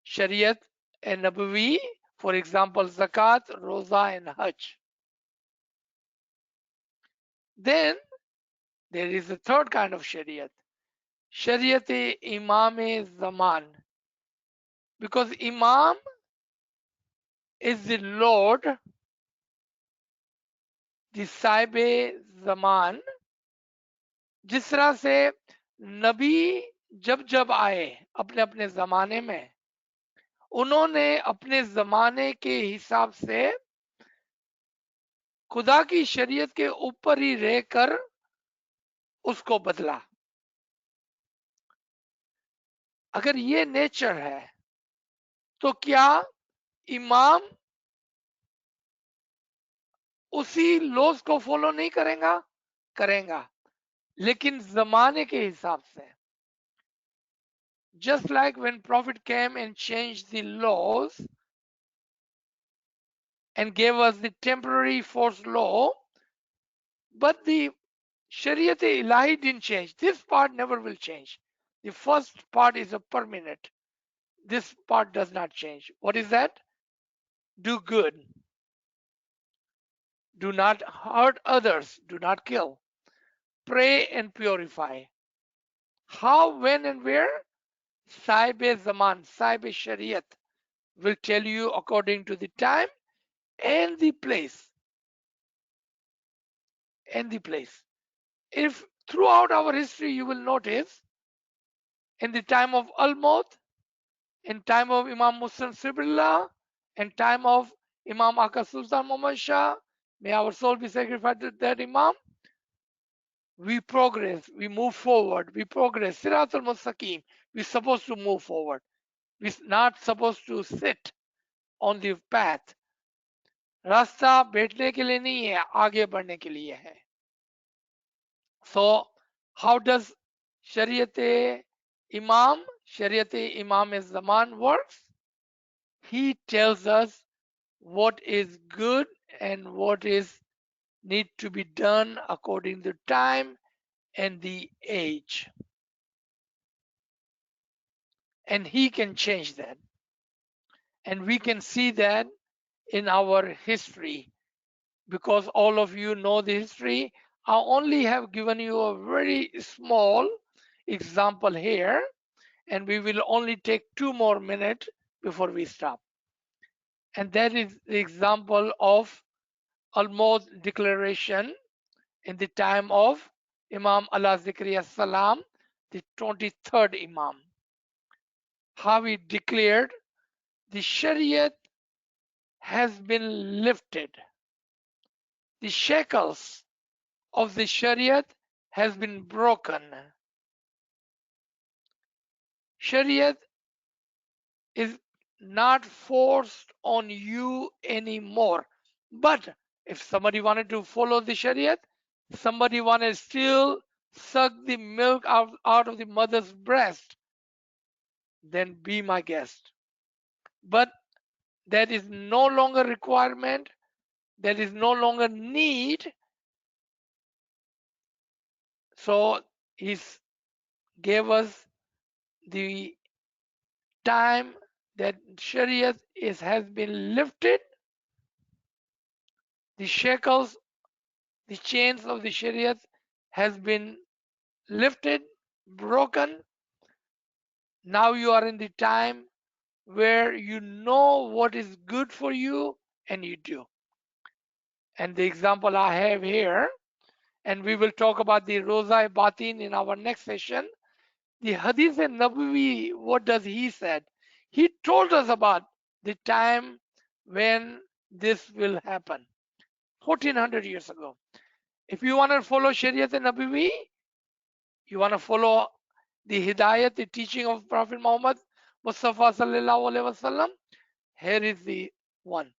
Shariat and Nabawi, for example, Zakat, Roza, and Hajj. Then there is a third kind of Shariat, Shariat Imam Zaman, because Imam is the Lord, the Sahib Zaman. जिस तरह से नबी जब जब आए अपने अपने जमाने में, उन्होंने अपने जमाने के हिसाब से खुदा की शरीयत के ऊपर ही रहकर उसको बदला। अगर ये नेचर है तो क्या इमाम उसी लॉज को फॉलो नहीं करेगा? करेगा, लेकिन जमाने के हिसाब से। Just like when Prophet came and changed the laws and gave us the temporary forced law, but the Shariat Ilahi didn't change. This part never will change. The first part is a permanent. This part does not change. What is that? Do good. Do not hurt others. Do not kill. Pray and purify. How, when, and where? Sahib Zaman, Sahib Shariat will tell you according to the time and the place. And the place. If throughout our history you will notice, in the time of Al-Maut, in time of Imam Muslim Sibillah, in time of Imam Aka Sultan Muhammad Shah, may our soul be sacrificed to that Imam, we progress, we move forward, we progress. Sirat al-Mustaqim, we're supposed to move forward. We're not supposed to sit on the path. रास्ता बैठने के लिए नहीं है, आगे बढ़ने के लिए है. So how does Shariat Imam, Shariat Imam Zaman works? He tells us what is good and what is need to be done according to time and the age. And he can change that. And we can see that in our history, because all of you know the history. I only have given you a very small example here, and we will only take 2 more minutes before we stop. And that is the example of Al-Maut declaration in the time of Imam Allah Zikri Salam, the 23rd Imam. How he declared the Shariat has been lifted. The shackles of the Shariat has been broken. Shariat is not forced on you anymore. But if somebody wanted to follow the Shariat, somebody wanted to still suck the milk out of the mother's breast, then be my guest. But that is no longer requirement, that is no longer need. So he gave us the time that Shariat has been lifted, the shackles, the chains of the Shariat has been lifted, broken, Now you are in the time where you know what is good for you and you do. And the example I have here, and we will talk about the Roza Batin in our next session. The Hadith and Nabawi, what does he said? He told us about the time when this will happen, 1400 years ago. If you want to follow Shariat and Nabawi, you want to follow the Hidayat, the teaching of Prophet Muhammad Mustafa Sallallahu Alaihi Wasallam, here is the one.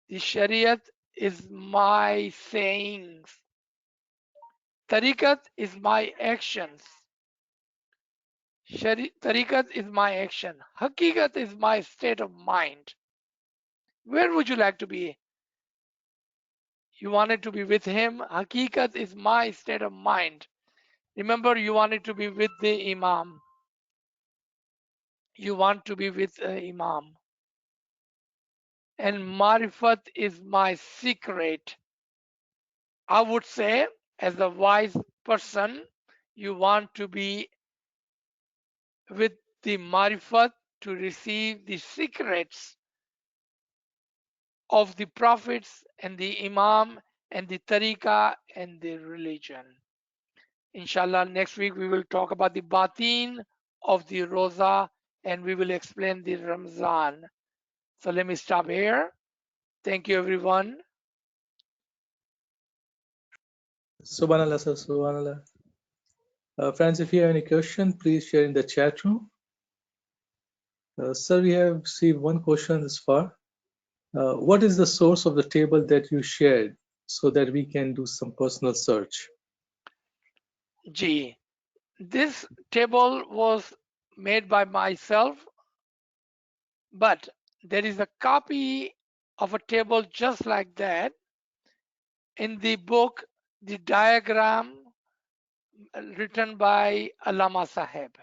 The Shariat is my sayings. Tariqat is my actions. Tariqat is my action. Hakikat is my state of mind. Where would you like to be? You wanted to be with him. Hakikat is my state of mind. Remember, you wanted to be with the Imam. You want to be with the Imam. And Marifat is my secret. I would say, as a wise person, you want to be with the Marifat to receive the secrets of the prophets and the Imam and the Tariqah and the religion. Inshallah, next week we will talk about the Batin of the Roza and we will explain the Ramzan. So let me stop here. Thank you, everyone. Subhanallah, sir. Subhanallah. Friends, if you have any question, please share in the chat room. Sir, we have received one question this far. What is the source of the table that you shared so that we can do some personal search? G. This table was made by myself, but there is a copy of a table just like that in the book, the diagram written by Allama Sahib.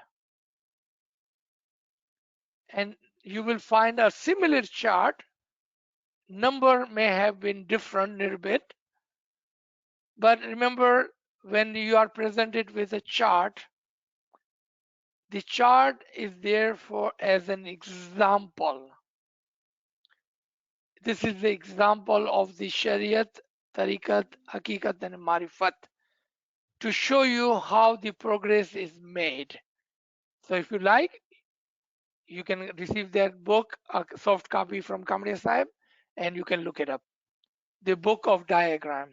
And you will find a similar chart. Number may have been different a little bit, but remember when you are presented with a chart, the chart is there for as an example. This is the example of the Shariat, Tariqat, Hakikat and Marifat to show you how the progress is made. So if you like, you can receive that book, a soft copy from Kamri Sahib, and you can look it up. The book of diagram,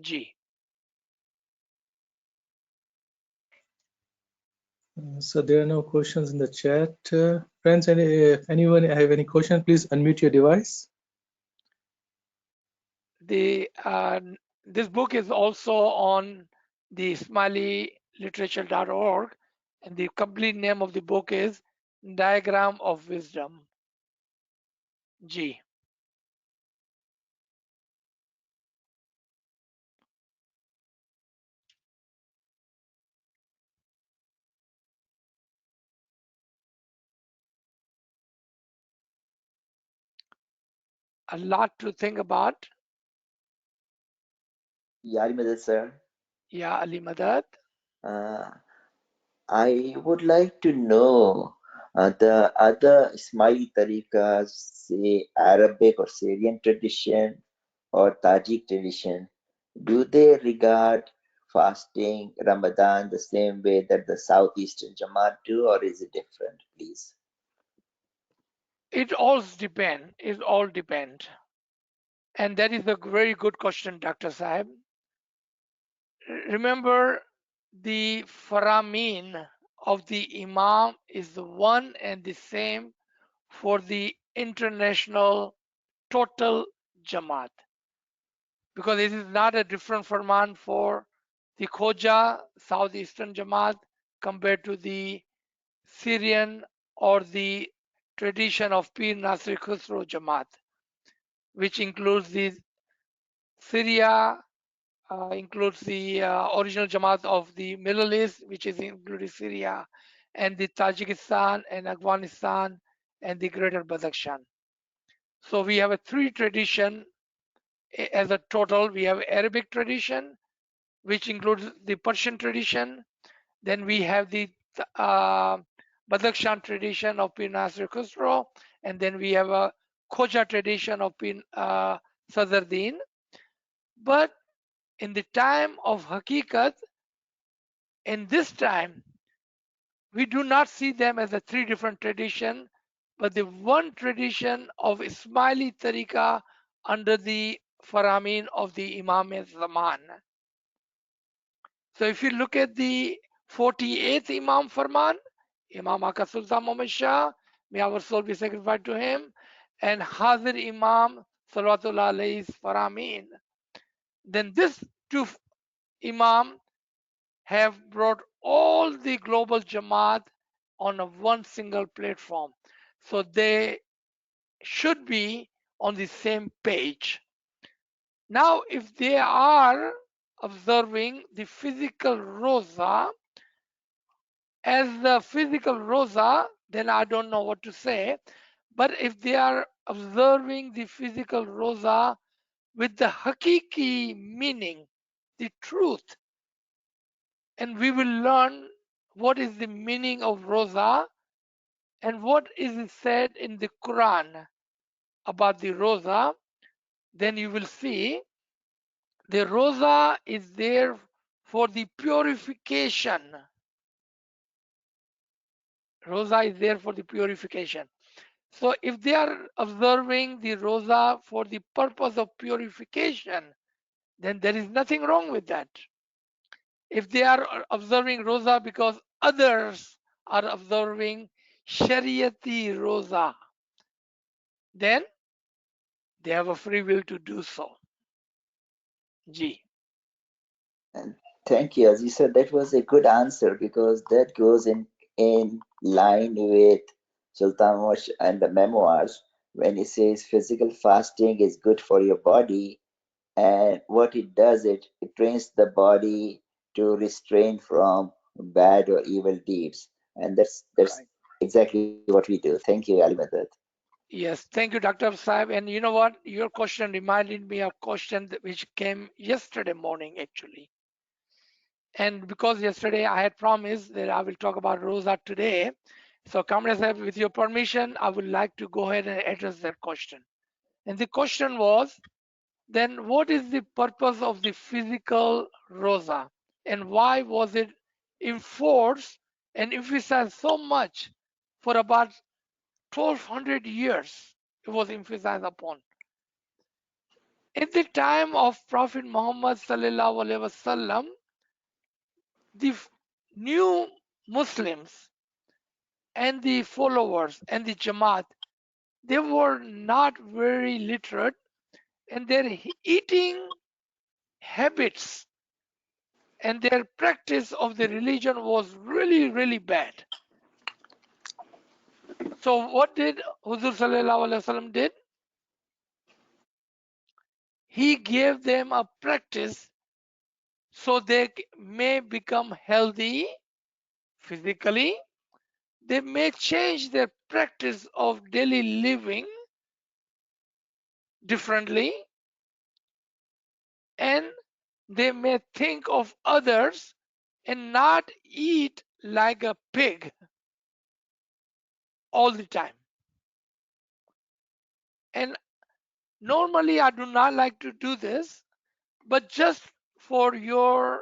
G. So there are no questions in the chat. Friends, if anyone have any question, please unmute your device. This book is also on the smiley.literature.org, and the complete name of the book is Diagram of Wisdom, G. A lot to think about. Ya Ali Madad, sir. Yeah, Ali Madad. I would like to know the other Ismaili tariqas, say Arabic or Syrian tradition or Tajik tradition, do they regard fasting Ramadan the same way that the Southeastern Jamaat do, or is it different, please? It all depends. It all depends. And that is a very good question, Dr. Sahib. Remember, the Faramin of the Imam is the one and the same for the international total Jamaat. Because it is not a different Farman for the Khoja Southeastern Jamaat compared to the Syrian or the tradition of Pir Nasir Khusro Jamaat, which includes the Syria, includes the original Jamaat of the Middle East, which is including Syria, and the Tajikistan and Afghanistan and the Greater Badakhshan. So we have a three tradition as a total. We have Arabic tradition, which includes the Persian tradition. Then we have the Badakhshan tradition of Pir Nasir Khusro, and then we have a Khoja tradition of Pir Sadruddin. But in the time of Hakikat, in this time, we do not see them as a three different tradition, but the one tradition of Ismaili Tariqa under the Faramin of the Imam Zaman. So if you look at the 48th Imam Farman, Imam Aka Sultan Muhammad Shah, may our soul be sacrificed to him, and Hazir Imam Salawatullah alayhi's Faramin, then this two Imam have brought all the global Jamaat on a one single platform. So they should be on the same page. Now, if they are observing the physical Roza as the physical Roza, then I don't know what to say. But if they are observing the physical Roza with the Hakiki meaning, the truth, and we will learn what is the meaning of Roza and what is said in the Quran about the Roza, then you will see the Roza is there for the purification. Roza is there for the purification. So if they are observing the Roza for the purpose of purification, then there is nothing wrong with that. If they are observing Roza because others are observing Shariati Roza, then they have a free will to do so. G. And thank you. As you said, that was a good answer because that goes in line with Sultan Mosh and the memoirs when he says physical fasting is good for your body, and what it does, it trains the body to restrain from bad or evil deeds, and that's Right. exactly what we do. Thank you, Ali Madad. Yes, thank you, Dr. Saib. And you know what? Your question reminded me of question which came yesterday morning, actually. And because yesterday I had promised that I will talk about Rosa today, so Kamra Saib, with your permission, I would like to go ahead and address that question. And the question was, then what is the purpose of the physical Rosa? And why was it enforced and emphasized so much for about 1200 years? It was emphasized upon. In the time of Prophet Muhammad sallallahu alaihi wasallam, the new Muslims and the followers and the Jamaat, they were not very literate, and their eating habits and their practice of the religion was really, really bad. So what did Huzur sallallahu alaihi wasallam did? He gave them a practice so they may become healthy physically. They may change their practice of daily living differently, and they may think of others and not eat like a pig all the time. And normally I do not like to do this, but just for your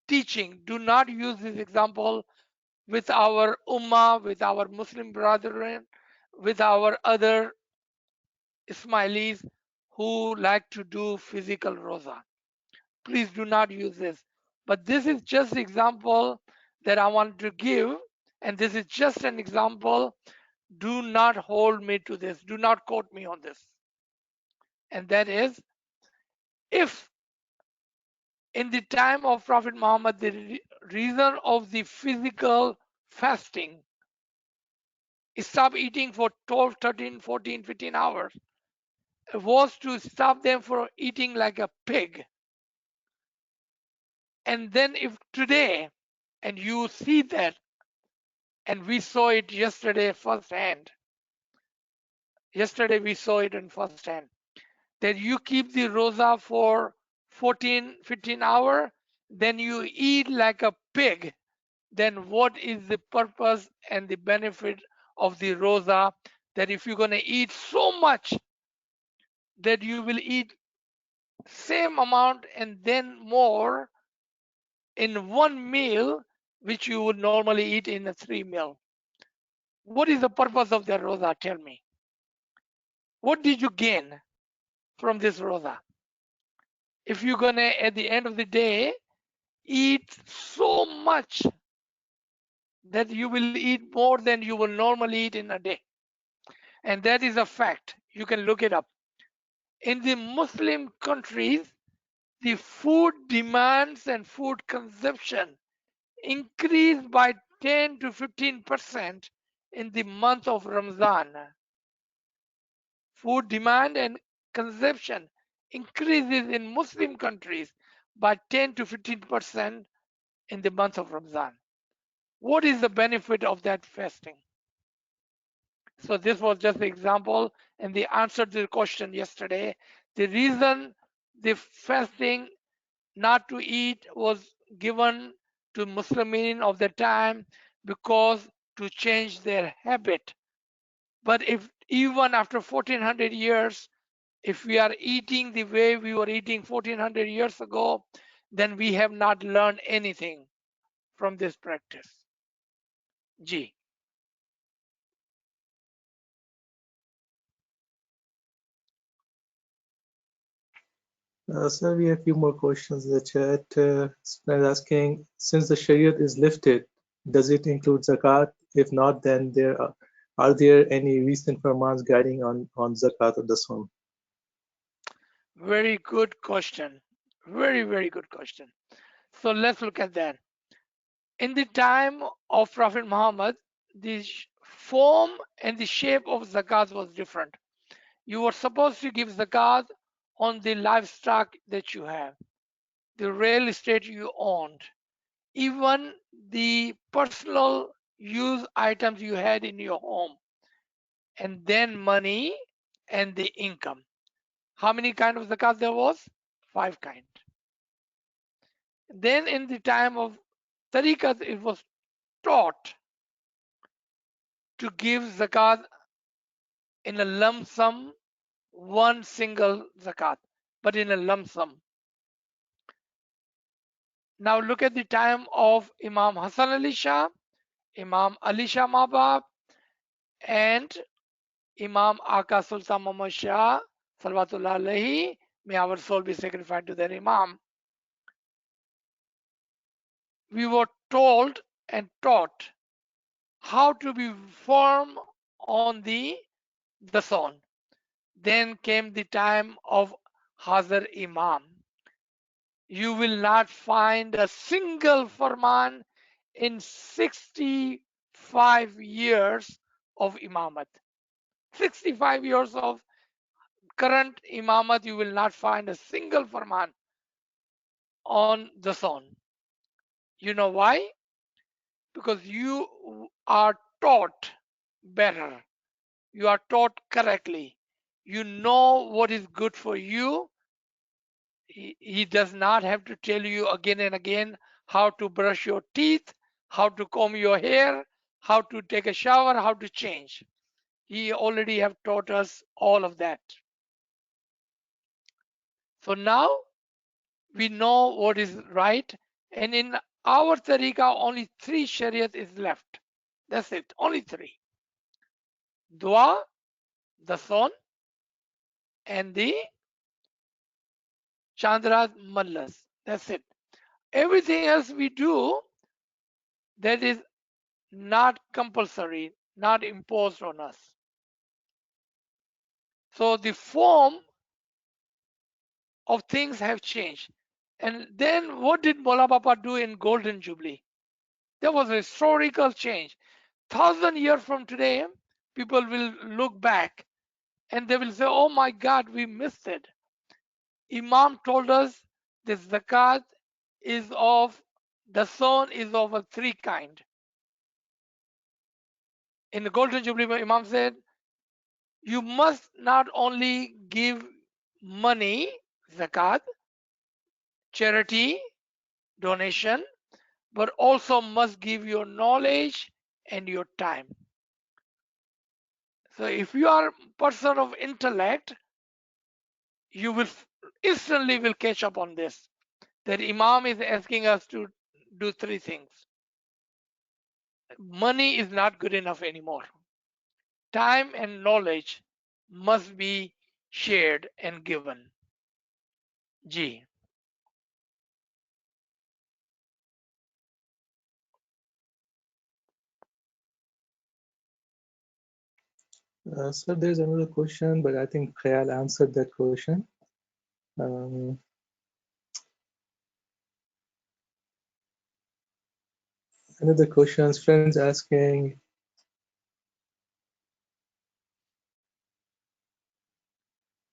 teaching, do not use this example with our ummah, with our Muslim brethren, with our other Ismailis who like to do physical roza. Please do not use this. But this is just example that I want to give, and this is just an example. Do not hold me to this. Do not quote me on this. And that is, if in the time of Prophet Muhammad, the reason of the physical fasting, stop eating for 12, 13, 14, 15 hours, was to stop them from eating like a pig. And then if today, and you see that, and we saw it yesterday firsthand, yesterday we saw it in firsthand, that you keep the rosa for 14, 15 hours, then you eat like a pig. then what is the purpose and the benefit of the roza? That if you're going to eat so much that you will eat same amount and then more in one meal which you would normally eat in a 3 meal. What is the purpose of the roza? Tell me. What did you gain from this roza? If you're gonna at the end of the day eat so much that you will eat more than you will normally eat in a day, and that is a fact. You can look it up. In the Muslim countries, the food demands and food consumption increase by 10 to 15% in the month of Ramadan. Food demand and consumption increases in Muslim countries by 10 to 15% in the month of Ramadan. What is the benefit of that fasting? So this was just an example and the answer to the question yesterday. The reason the fasting not to eat was given to Muslimin of the time because to change their habit. But if even after 1400 years, if we are eating the way we were eating 1400 years ago, then we have not learned anything from this practice. G. Sir, we have a few more questions in the chat. Someone is asking, since the Shariat is lifted, does it include zakat? If not, then are there any recent farmans guiding on zakat of the soul? Very good question. Very, very good question. So let's look at that. In the time of Prophet Muhammad, the form and the shape of zakat was different. You were supposed to give zakat on the livestock that you have, the real estate you owned, even the personal use items you had in your home, and then money and the income. How many kind of zakat there was? 5 kind. Then in the time of tariqat, it was taught to give zakat in a lump sum, one single zakat, but in a lump sum. Now look at the time of Imam Hassan Ali Shah, Imam Ali Shah Mabab, and Imam Aka Sultan Muhammad Shah, Salawatullah Alayhi, may our soul be sacrificed to their Imam. We were told and taught how to be firm on the dasan. Then came the time of Hazar Imam. You will not find a single farman in 65 years of Imamat. 65 years of current Imamat, you will not find a single farman on the sun. You know why? Because you are taught better. You are taught correctly. You know what is good for you. He does not have to tell you again and again how to brush your teeth, how to comb your hair, how to take a shower, how to change. He already have taught us all of that. So now we know what is right, and in our tariqah only 3 shariat is left. That's it, only 3. Dua, the sun, and the Chandras Mallas. That's it. Everything else we do that is not compulsory, not imposed on us. So the form of things have changed. And then what did Mola Baba do in Golden Jubilee? There was a historical change. 1,000 years from today, people will look back and they will say, oh my God, we missed it. Imam told us the zakat is of, the son is of a 3 kind. In the Golden Jubilee, Imam said, you must not only give money, zakat, charity, donation, but also must give your knowledge and your time. So if you are a person of intellect, you will instantly will catch up on this. That Imam is asking us to do three things. Money is not good enough anymore. Time and knowledge must be shared and given. G. So there's another question, but I think Khayal answered that question. Another question, friends asking,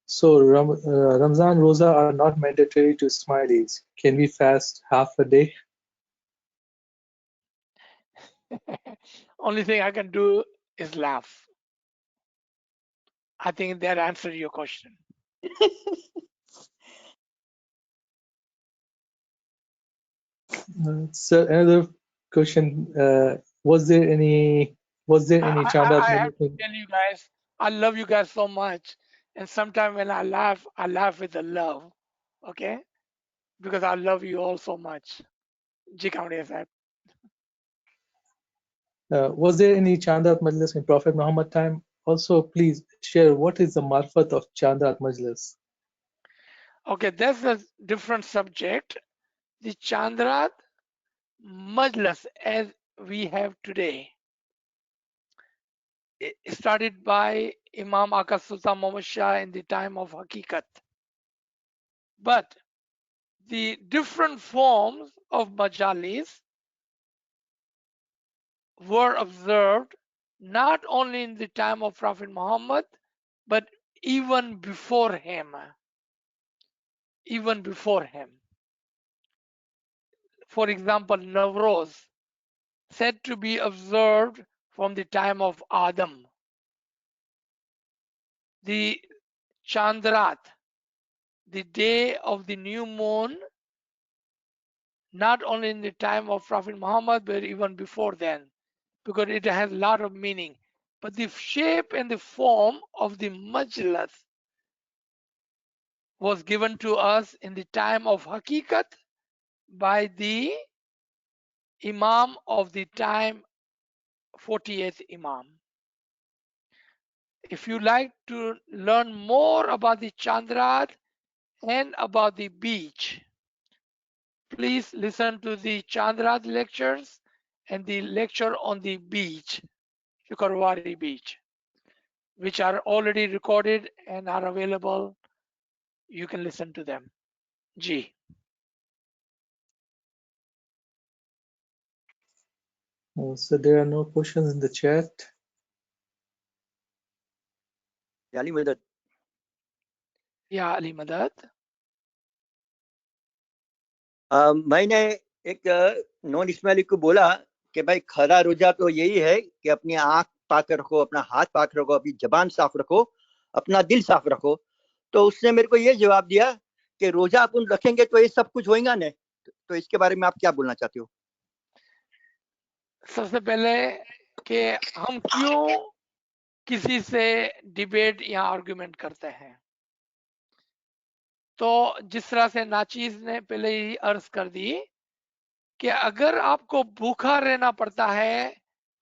so Ramzan Roza are not mandatory to Ismailis. Can we fast half a day? Only thing I can do is laugh. I think that answered your question. So another question, was there any Chandat I have to Mallika? tell you guys, I love you guys so much. And sometimes when I laugh with the love. Okay? Because I love you all so much. Ji Kamriya Sahib. Was there any Chandat Majlis in Prophet Muhammad time? Also, please share what is the marfat of Chandat Majlis? Okay, that's a different subject. The Chandrat Majlis as we have today, it started by Imam Aka Sultan Muhammad Shah in the time of Hakikat. But the different forms of majalis were observed not only in the time of Prophet Muhammad, but even before him. Even before him. For example, Navroz, said to be observed from the time of Adam. The Chandrat, the day of the new moon, not only in the time of Prophet Muhammad, but even before then, because it has a lot of meaning. But the shape and the form of the majlis was given to us in the time of Hakikat by the Imam of the time, 48th Imam. If you like to learn more about the Chandrat and about the beach, please listen to the Chandrat lectures and the lecture on the beach, Shukarwari beach, which are already recorded and are available. You can listen to them. G. So there are no questions in the chat. याली मदद Yeah, Ali Madad. मैंने एक non Ismaili को बोला कि भाई खरा रोजा तो यही है कि अपनी आंख पाक रखो, अपना हाथ पाक रखो, अपनी जबान साफ रखो, अपना दिल साफ रखो। तो उसने मेरे को ये जवाब दिया कि रोजा अपन रखेंगे तो ये सब कुछ होएगा नहीं। तो इसके बारे में आप क्या बोलना चाहते हो? सबसे पहले कि हम क्यों किसी से डिबेट या आर्गुमेंट करते हैं, तो जिस तरह से नाचीज ने पहले ही अर्ज कर दी कि अगर आपको भूखा रहना पड़ता है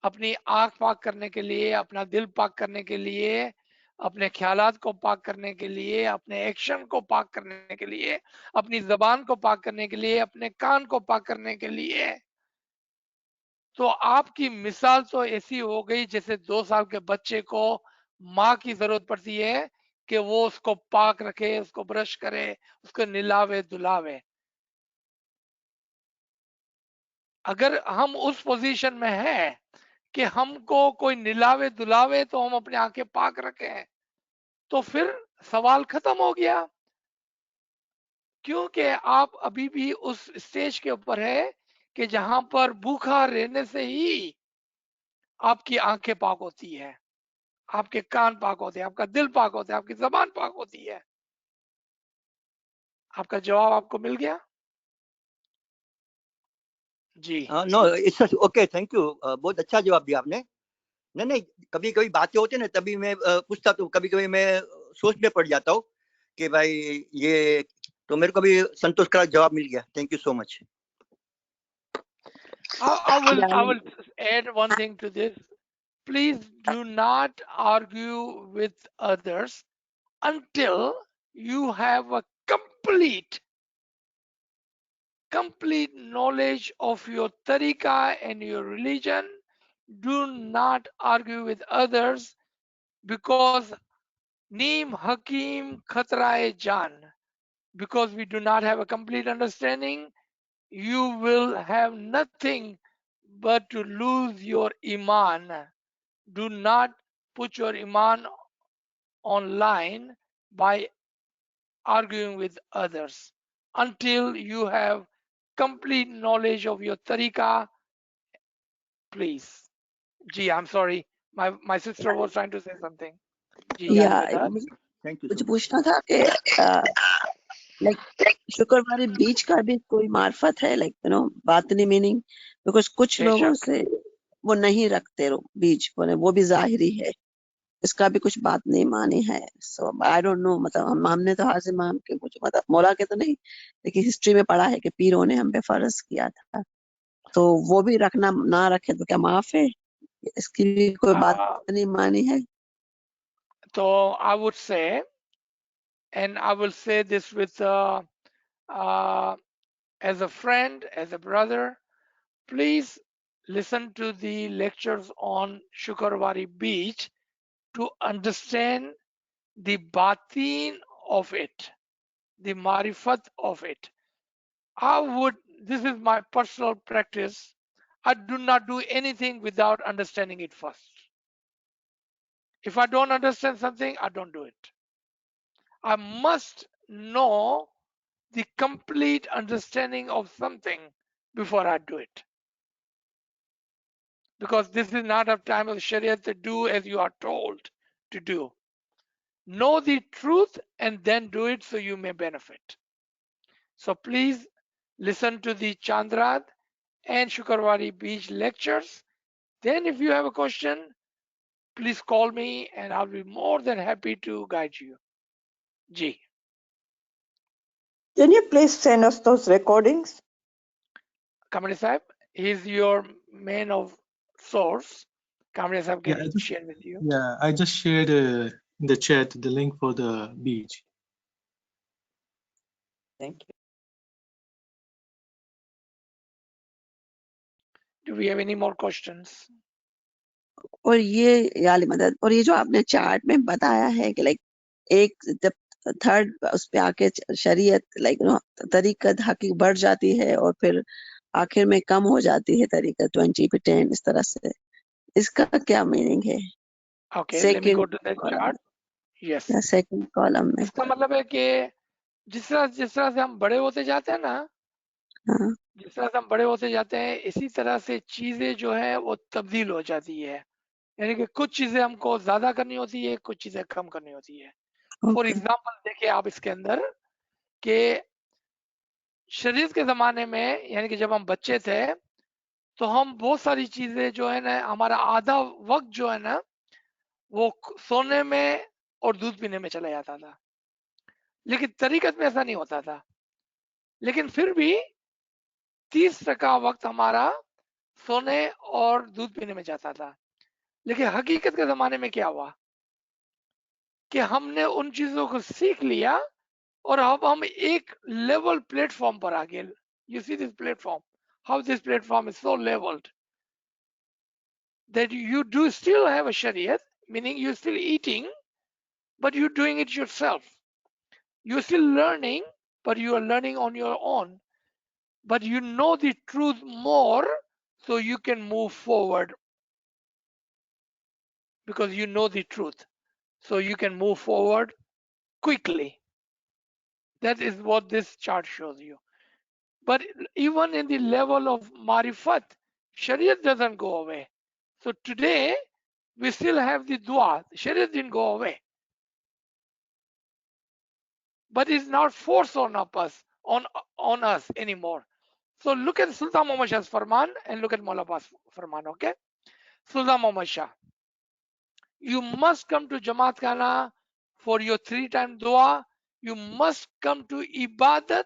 अपनी आंख पाक करने के लिए, अपना दिल पाक करने के लिए, अपने ख्यालात को पाक करने के लिए, अपने एक्शन को पाक करने के लिए, अपनी जबान को पाक करने के लिए, अपने कान को पाक करने के लिए, तो आपकी मिसाल तो ऐसी हो गई जैसे 2 साल के बच्चे को माँ की जरूरत पड़ती है कि वो उसको पाक रखे, उसको ब्रश करे, उसको निलावे दुलावे। अगर हम उस पोजीशन में हैं कि हमको कोई निलावे दुलावे तो हम अपनी आंखें पाक रखें, तो फिर सवाल खत्म हो गया, क्योंकि आप अभी भी उस स्टेज के ऊपर है कि जहां पर भूखा रहने से ही आपकी आंखें पाक होती है, आपके कान पाक होते हैं, आपका दिल पाक होता है, आपकी जबान पाक होती है। आपका जवाब आपको मिल गया? जी no it's okay, thank you, बहुत अच्छा जवाब दिया आपने। नहीं, कभी कभी बातें होती है ना, तभी मैं पूछता, तो कभी कभी मैं सोच में पड़ जाता हूँ कि भाई ये, तो मेरे को भी संतोषकारक जवाब मिल गया। Thank you so much. I will add one thing to this. Please do not argue with others until you have a complete knowledge of your tariqa and your religion. Do not argue with others, because Neem Hakim Khatrae Jan. Because we do not have a complete understanding, you will have nothing but to lose your iman. Do not put your iman online by arguing with others until you have complete knowledge of your tariqa. Please. Gee, I'm sorry. My sister was trying to say something. Gee, या Yalimada. Thank you मुझे so much. पूछना था कि like शुक्रवारी बीच का भी कोई मार्फत है, लाइक बातनी मीनिंग, बिकॉज कुछ लोगों बेशक से वो नहीं रखते बीच, वो भी जाहिरी है, इसका भी कुछ बात नहीं मानी है। सो आई डोंट नो, मतलब हमने तो हाजिर इमाम के कुछ, मतलब मौला के तो नहीं, लेकिन हिस्ट्री में पढ़ा है कि पीरों ने हम पे फर्ज किया था, तो वो भी रखना ना रखे तो क्या माफ है? इसकी भी कोई बात नहीं मानी है? so I would say, and I will say this with as a friend, as a brother, please listen to the lectures on Shukarwari Beach to understand the batin of it, the marifat of it. This is my personal practice. I do not do anything without understanding it first. If I don't understand something, I don't do it. I must know the complete understanding of something before I do it. Because this is not a time of Sharia to do as you are told to do. Know the truth and then do it so you may benefit. So please listen to the Chandrat and Shukarwari Beach lectures. Then if you have a question, please call me and I'll be more than happy to guide you. Ji. Can you please send us those recordings? Kamani Sahib, he's your main of source. Kamani Sahib Yeah, can share with you. yeah, I just shared in the chat the link for the beach. Thank you. Do we have any more questions? और ये याली मदद, और ये जो आपने chart में बताया है कि लाइक एक जब थर्ड उस पे आके शरीयत लाइक तरीकत हकीक बढ़ जाती है और फिर आखिर में कम हो जाती है तरीकत 20 पे 10 इस तरह से, इसका क्या मीनिंग है? Okay, let me go to that column chart. Yes. या सेकंड कॉलम में? इसका मतलब है कि जिस तरह से हम बड़े होते जाते हैं ना, हाँ, जिस तरह से हम बड़े होते जाते हैं, इसी तरह से चीजें जो है वो तब्दील हो जाती है। यानी कि कुछ चीजें हमको ज्यादा करनी होती है, कुछ चीजें कम करनी होती है। फॉर ओके, एग्जाम्पल देखिए आप इसके अंदर कि शरीर के जमाने में, यानी कि जब हम बच्चे थे तो हम बहुत सारी चीजें जो है ना, हमारा आधा वक्त जो है ना वो सोने में और दूध पीने में चला जाता था। लेकिन तरीकत में ऐसा नहीं होता था। लेकिन फिर भी 30% वक्त हमारा सोने और दूध पीने में जाता था। लेकिन हकीकत के जमाने में क्या हुआ कि हमने उन चीजों को सीख लिया और अब हम एक लेवल प्लेटफॉर्म पर आ गए। You see this platform, how this platform is so levelled that you do still have a shariat, meaning you're still eating, but you're doing it yourself. You're still learning, but you are learning on your own. But you know the truth more, so you can move forward because you know the truth. So you can move forward quickly. That is what this chart shows you. But even in the level of marifat, Shariat doesn't go away. So today, we still have the dua. Shariat didn't go away. But it's not forced on us anymore. So look at Sultan Muhammad Shah's Farman and look at Maula Abbas Farman, okay? Sultan Muhammad Shah, you must come to Jamaat Khana for your 3-time dua. You must come to Ibadat.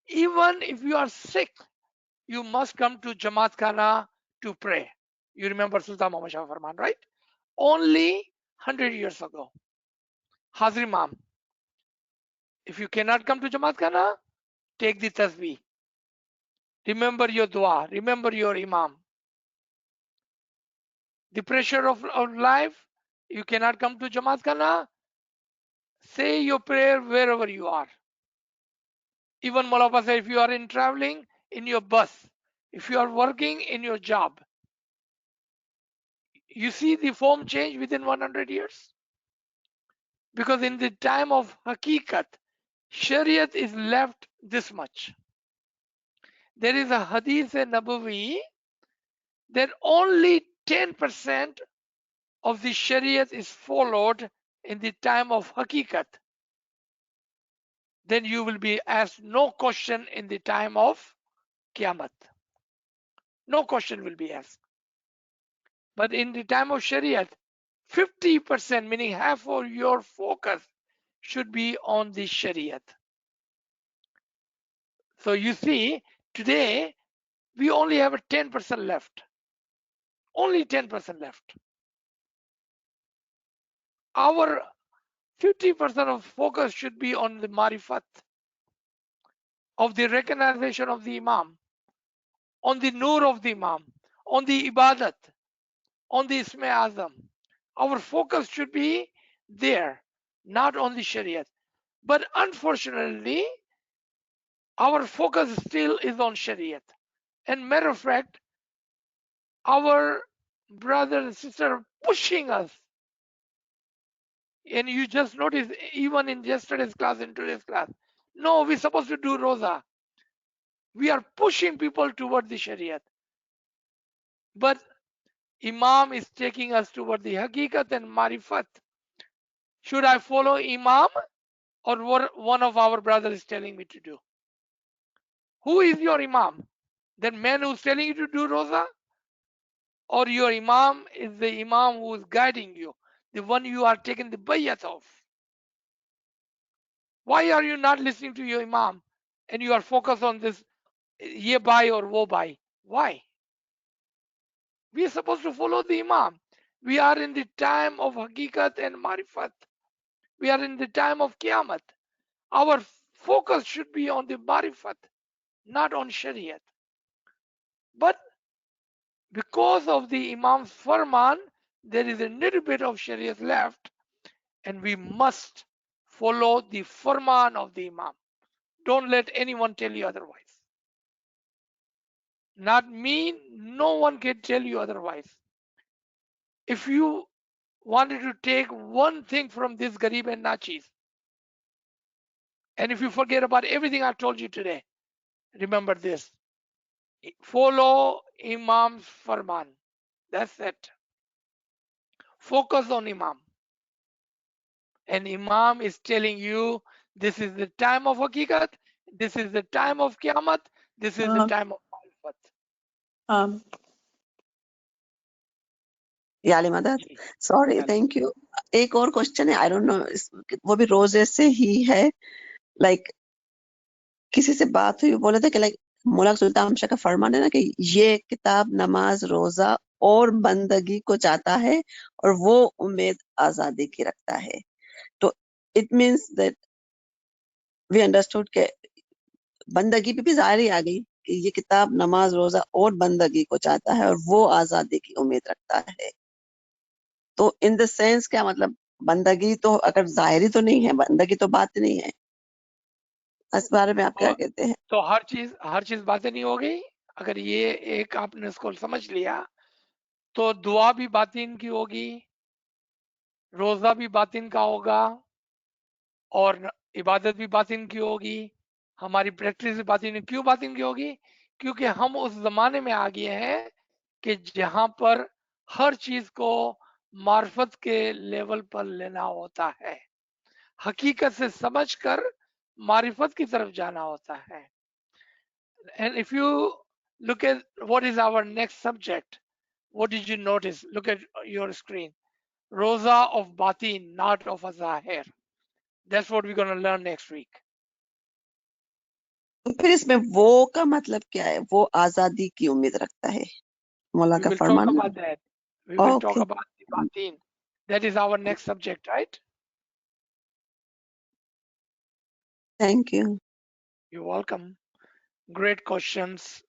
Even if you are sick, you must come to Jamaat Khana to pray. You remember Sultan Muhammad Shah Farman, right? Only 100 years ago. Hazri Imam, if you cannot come to Jamaat Khana, take the tasbih. Remember your dua. Remember your Imam. The pressure of life, you cannot come to Jamaat Khana, say your prayer wherever you are. Even Maulana said, if you are in traveling in your bus, if you are working in your job, you see the form change within 100 years? Because in the time of Hakikat, Shariat is left this much. There is a Hadith and Nabawi that only 10% of the Shariat is followed in the time of Hakikat. Then you will be asked no question in the time of Qiyamah. No question will be asked. But in the time of Shariat, 50%, meaning half of your focus, should be on the Shariat. So you see, today we only have a 10% left. Only 10% left. Our 50% of focus should be on the marifat, of the recognition of the Imam, on the nur of the Imam, on the ibadat, on the Isme Azam. Our focus should be there, not on the Shariat. But unfortunately, our focus still is on Shariat. And matter of fact, our brothers and sisters are pushing us. And you just notice, even in yesterday's class and today's class, no, we're supposed to do Roza. We are pushing people toward the Shariat. But Imam is taking us toward the Hakikat and Marifat. Should I follow Imam or what one of our brothers is telling me to do? Who is your Imam? That man who's telling you to do Roza? Or your Imam is the Imam who is guiding you, the one you are taking the bayat of? Why are you not listening to your Imam and you are focused on this ye bhai or wo bhai? Why? We are supposed to follow the Imam. We are in the time of Hakikat and Marifat. We are in the time of Qiyamah. Our focus should be on the Marifat, not on Shariat. But because of the Imam's Farman, there is a little bit of Shariat left, and we must follow the Farman of the Imam. Don't let anyone tell you otherwise. Not me, no one can tell you otherwise. If you wanted to take one thing from this Garib and Nachis, and if you forget about everything I told you today, remember this. Follow Imam's Farman. That's it. Focus on Imam. And Imam is telling you, this is the time of Hakikat, this is the time of Qiyamah, this is the time of Marifat. याली मदद sorry thank you एक और question है I don't know वो भी रोजे से ही है like किसी से बात हुई बोले थे कि लाइक मुल्क सुल्तान हमशा का फरमान है ना कि ये किताब नमाज रोजा और बंदगी को चाहता है और वो उम्मीद आजादी की रखता है तो it means that we understood के बंदगी पे भी जाहिर ही आ गई कि ये किताब नमाज रोजा और बंदगी को चाहता है और वो आजादी की उम्मीद रखता है तो इन द सेंस क्या मतलब बंदगी तो अगर जाहिरी तो नहीं है बंदगी तो बात नहीं है इस बारे में आप क्या कहते हैं तो हर चीज बातें नहीं हो गई अगर ये एक आपने इसको समझ लिया तो दुआ भी बातिन की होगी रोजा भी बातिन का होगा और इबादत भी बातिन की होगी हमारी प्रैक्टिस भी बातिन क्यों बातिन की होगी क्योंकि हम उस जमाने में आ गए हैं कि जहां पर हर चीज को मार्फत के लेवल पर लेना होता है हकीकत से समझकर मारिफत की तरफ जाना होता है And if you look at what is our next subject, what did you notice? Look at your screen. Roza of Batin, not of Azahir. That's what we're going to learn next week. फिर इसमें वो का मतलब क्या है? वो आजादी की उम्मीद रखता है, मौला We का will talk Farman. about that. We will talk okay, about the Batin. That is our next subject, right? Thank you. You're welcome. Great questions.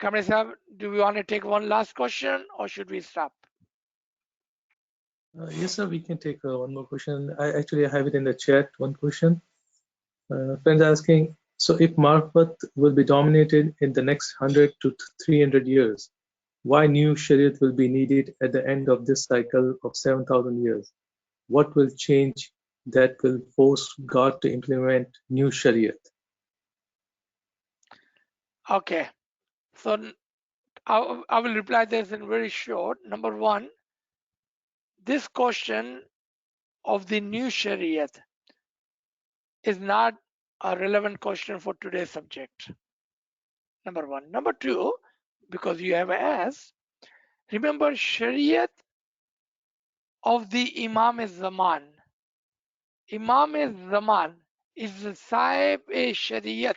Kamran Sahab, do we want to take one last question or should we stop? Yes, sir, we can take one more question. I actually have it in the chat, one question. Friends asking, so if Marifat will be dominated in the next 100 to 300 years, why new Shariat will be needed at the end of this cycle of 7,000 years? What will change that will force God to implement new Shariat? Okay. So I will reply this in very short. Number one, this question of the new Shariat is not a relevant question for today's subject. Number one. Number two, because you have asked, remember Shariat of the Imam Zaman. Imam Zaman is the Sahib-e-Shariat.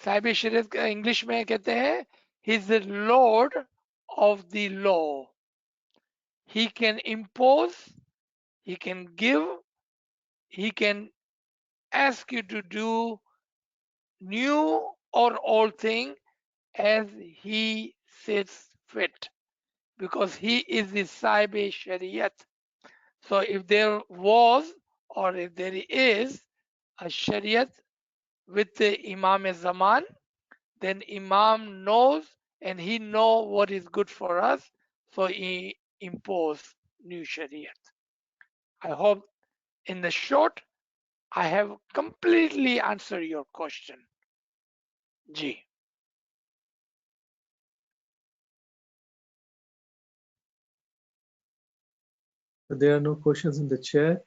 Sahib-e-Shariat English में कहते हैं, he is the Lord of the law. He can impose, he can give, he can ask you to do new or old thing as he sees fit, because he is the Sahib-e-Shariat. So if there was or if there is a Shariat with the Imam Zaman, then Imam knows and he know what is good for us, so he impose new Shariat. I hope in the short I have completely answered your question. Ji. There are no questions in the chat.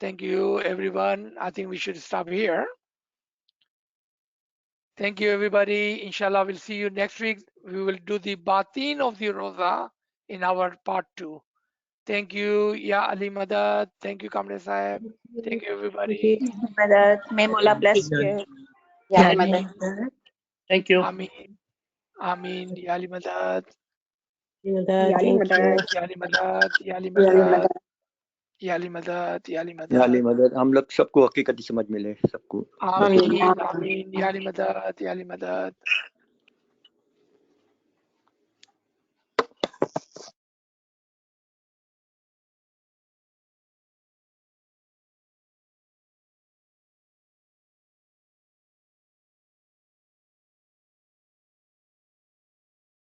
Thank you everyone. I think we should stop here. Thank you everybody. Inshallah we'll see you next week. We will do the Batin of the Roza in our part 2. Thank you, Ya Ali Madad. Thank you, Kamran Sahib. Thank you, everybody. Madad, may Mola bless Yeah. you. Yeah, Yeah, Madad. Thank you. Ameen. Ameen. Ya Ali Madad. Yali Madad. Ya Ali Madad. Ya Ali Yali Madad. Madad. Ya Ali Madad. Ya Ali या Ali Madad. मदद हम लोग सबको हकीकती समझ मिले सबको Ameen. Ameen. Ya Ali Madad. Ya Ali Madad.